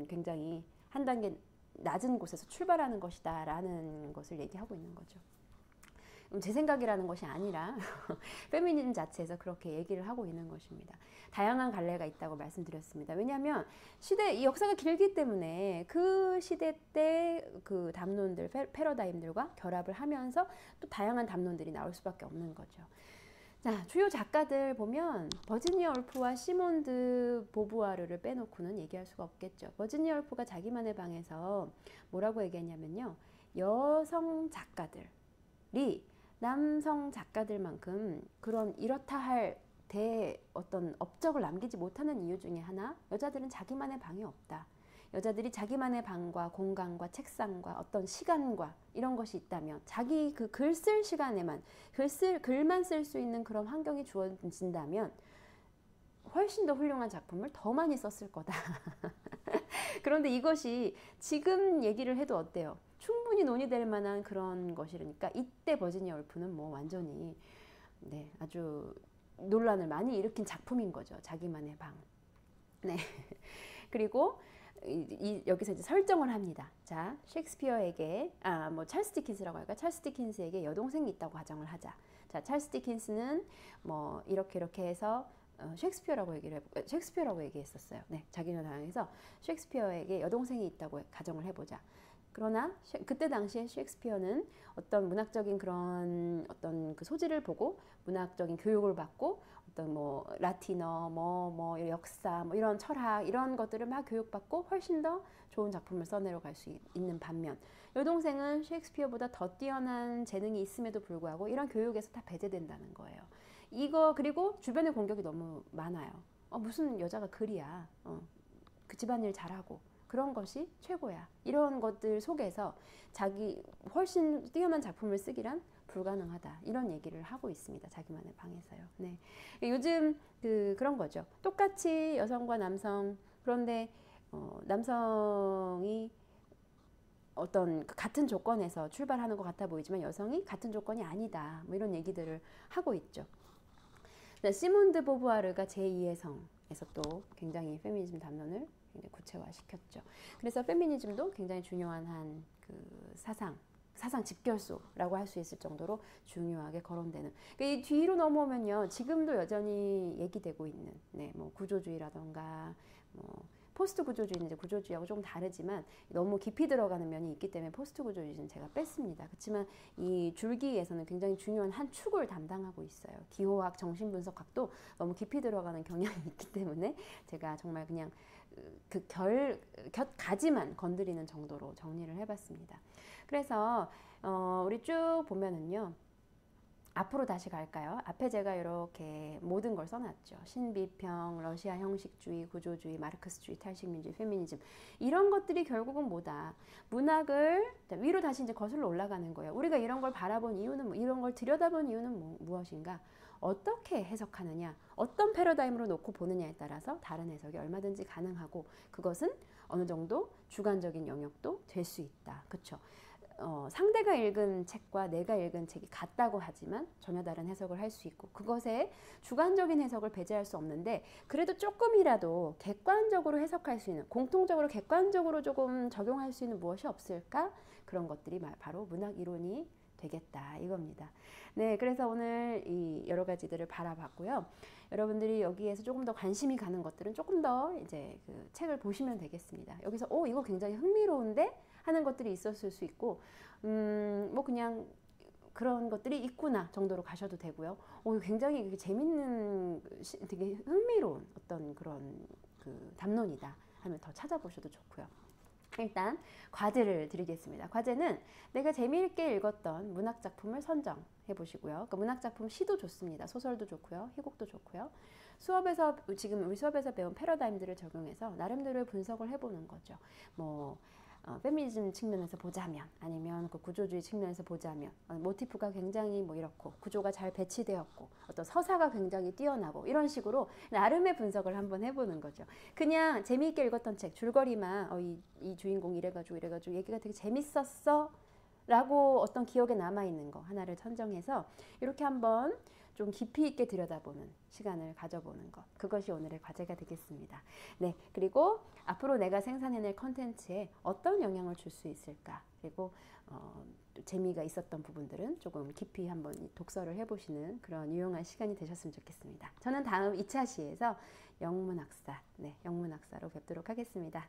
Speaker 1: 굉장히 한 단계 낮은 곳에서 출발하는 것이다라는 것을 얘기하고 있는 거죠. 제 생각이라는 것이 아니라 페미니즘 자체에서 그렇게 얘기를 하고 있는 것입니다. 다양한 갈래가 있다고 말씀드렸습니다. 왜냐하면 이 역사가 길기 때문에 그 시대 때 그 담론들, 패러다임들과 결합을 하면서 또 다양한 담론들이 나올 수밖에 없는 거죠. 자, 주요 작가들 보면 버지니아 울프와 시몬드 보부아르를 빼놓고는 얘기할 수가 없겠죠. 버지니아 울프가 자기만의 방에서 뭐라고 얘기했냐면요. 여성 작가들이 남성 작가들만큼 그런 이렇다 할 어떤 업적을 남기지 못하는 이유 중에 하나, 여자들은 자기만의 방이 없다. 여자들이 자기만의 방과 공간과 책상과 어떤 시간과 이런 것이 있다면 자기 그 글 쓸 시간에만 글만 쓸 수 있는 그런 환경이 주어진다면 훨씬 더 훌륭한 작품을 더 많이 썼을 거다. 그런데 이것이 지금 얘기를 해도 어때요? 충분히 논의될 만한 그런 것이니까 이때 버지니아 울프는 뭐 완전히 아주 논란을 많이 일으킨 작품인 거죠. 자기만의 방. 네. 그리고 여기서 이제 설정을 합니다. 자, 셰익스피어에게 뭐 찰스 디킨스라고 할까? 찰스 디킨스에게 여동생이 있다고 가정을 하자. 자, 찰스 디킨스는 뭐 이렇게 해서 셰익스피어라고 얘기했었어요. 네, 자기는 당해서 셰익스피어에게 여동생이 있다고 가정을 해보자. 그러나 그때 당시에 셰익스피어는 어떤 문학적인 그런 어떤 그 소지를 보고 문학적인 교육을 받고 어떤 뭐 라틴어, 뭐 역사, 뭐 이런 철학 이런 것들을 막 교육받고 훨씬 더 좋은 작품을 써내려갈 수 있는 반면 여동생은 셰익스피어보다 더 뛰어난 재능이 있음에도 불구하고 이런 교육에서 다 배제된다는 거예요. 그리고 주변의 공격이 너무 많아요. 무슨 여자가 글이야. 그 집안일 잘하고 그런 것이 최고야. 이런 것들 속에서 자기 훨씬 뛰어난 작품을 쓰기란 불가능하다. 이런 얘기를 하고 있습니다. 자기만의 방에서요. 네. 요즘 그런 거죠. 똑같이 여성과 남성, 그런데 남성이 어떤 같은 조건에서 출발하는 것 같아 보이지만 여성이 같은 조건이 아니다. 뭐 이런 얘기들을 하고 있죠. 시몬드 보부아르가 제2의 성에서 또 굉장히 페미니즘 담론을 구체화시켰죠. 그래서 페미니즘도 굉장히 중요한 한 그 사상 집결소라고 할 수 있을 정도로 중요하게 거론되는. 그러니까 이 뒤로 넘어오면요, 지금도 여전히 얘기되고 있는, 뭐 구조주의라던가, 뭐 포스트 구조주의는 이제 구조주의하고 조금 다르지만 너무 깊이 들어가는 면이 있기 때문에 포스트 구조주의는 제가 뺐습니다. 그렇지만 이 줄기에서는 굉장히 중요한 한 축을 담당하고 있어요. 기호학, 정신분석학도 너무 깊이 들어가는 경향이 있기 때문에 제가 정말 그냥 그 곁가지만 건드리는 정도로 정리를 해봤습니다. 그래서 우리 쭉 보면은요. 앞으로 다시 갈까요? 앞에 제가 이렇게 모든 걸 써놨죠. 신비평, 러시아 형식주의, 구조주의, 마르크스주의, 탈식민주의, 페미니즘 이런 것들이 결국은 뭐다? 문학을 위로 다시 이제 거슬러 올라가는 거예요. 우리가 이런 걸 바라본 이유는 이런 걸 들여다본 이유는 무엇인가? 어떻게 해석하느냐, 어떤 패러다임으로 놓고 보느냐에 따라서 다른 해석이 얼마든지 가능하고 그것은 어느 정도 주관적인 영역도 될 수 있다. 그렇죠? 상대가 읽은 책과 내가 읽은 책이 같다고 하지만 전혀 다른 해석을 할 수 있고 그것에 주관적인 해석을 배제할 수 없는데 그래도 조금이라도 객관적으로 해석할 수 있는 공통적으로 객관적으로 조금 적용할 수 있는 무엇이 없을까? 그런 것들이 바로 문학 이론이 되겠다 이겁니다. 네, 그래서 오늘 이 여러 가지들을 바라봤고요. 여러분들이 여기에서 조금 더 관심이 가는 것들은 조금 더 이제 그 책을 보시면 되겠습니다. 여기서 이거 굉장히 흥미로운데 하는 것들이 있었을 수 있고 뭐 그냥 그런 것들이 있구나 정도로 가셔도 되고요. 굉장히 재밌는 되게 흥미로운 어떤 그런 그 담론이다 하면 더 찾아보셔도 좋고요. 일단 과제를 드리겠습니다. 과제는 내가 재미있게 읽었던 문학 작품을 선정해 보시고요. 그 문학 작품 시도 좋습니다. 소설도 좋고요. 희곡도 좋고요. 지금 우리 수업에서 배운 패러다임들을 적용해서 나름대로의 분석을 해보는 거죠. 뭐 페미니즘 측면에서 보자면 아니면 그 구조주의 측면에서 보자면 모티프가 굉장히 뭐 이렇고 구조가 잘 배치되었고 어떤 서사가 굉장히 뛰어나고 이런 식으로 나름의 분석을 한번 해보는 거죠. 그냥 재미있게 읽었던 책 줄거리만 이 주인공 이래가지고 얘기가 되게 재밌었어 라고 어떤 기억에 남아있는 거 하나를 선정해서 이렇게 한번 좀 깊이 있게 들여다보는 시간을 가져보는 것, 그것이 오늘의 과제가 되겠습니다. 네, 그리고 앞으로 내가 생산해낼 컨텐츠에 어떤 영향을 줄 수 있을까, 그리고 재미가 있었던 부분들은 조금 깊이 한번 독서를 해보시는 그런 유용한 시간이 되셨으면 좋겠습니다. 저는 다음 2차 시에서 영문학사, 영문학사로 뵙도록 하겠습니다.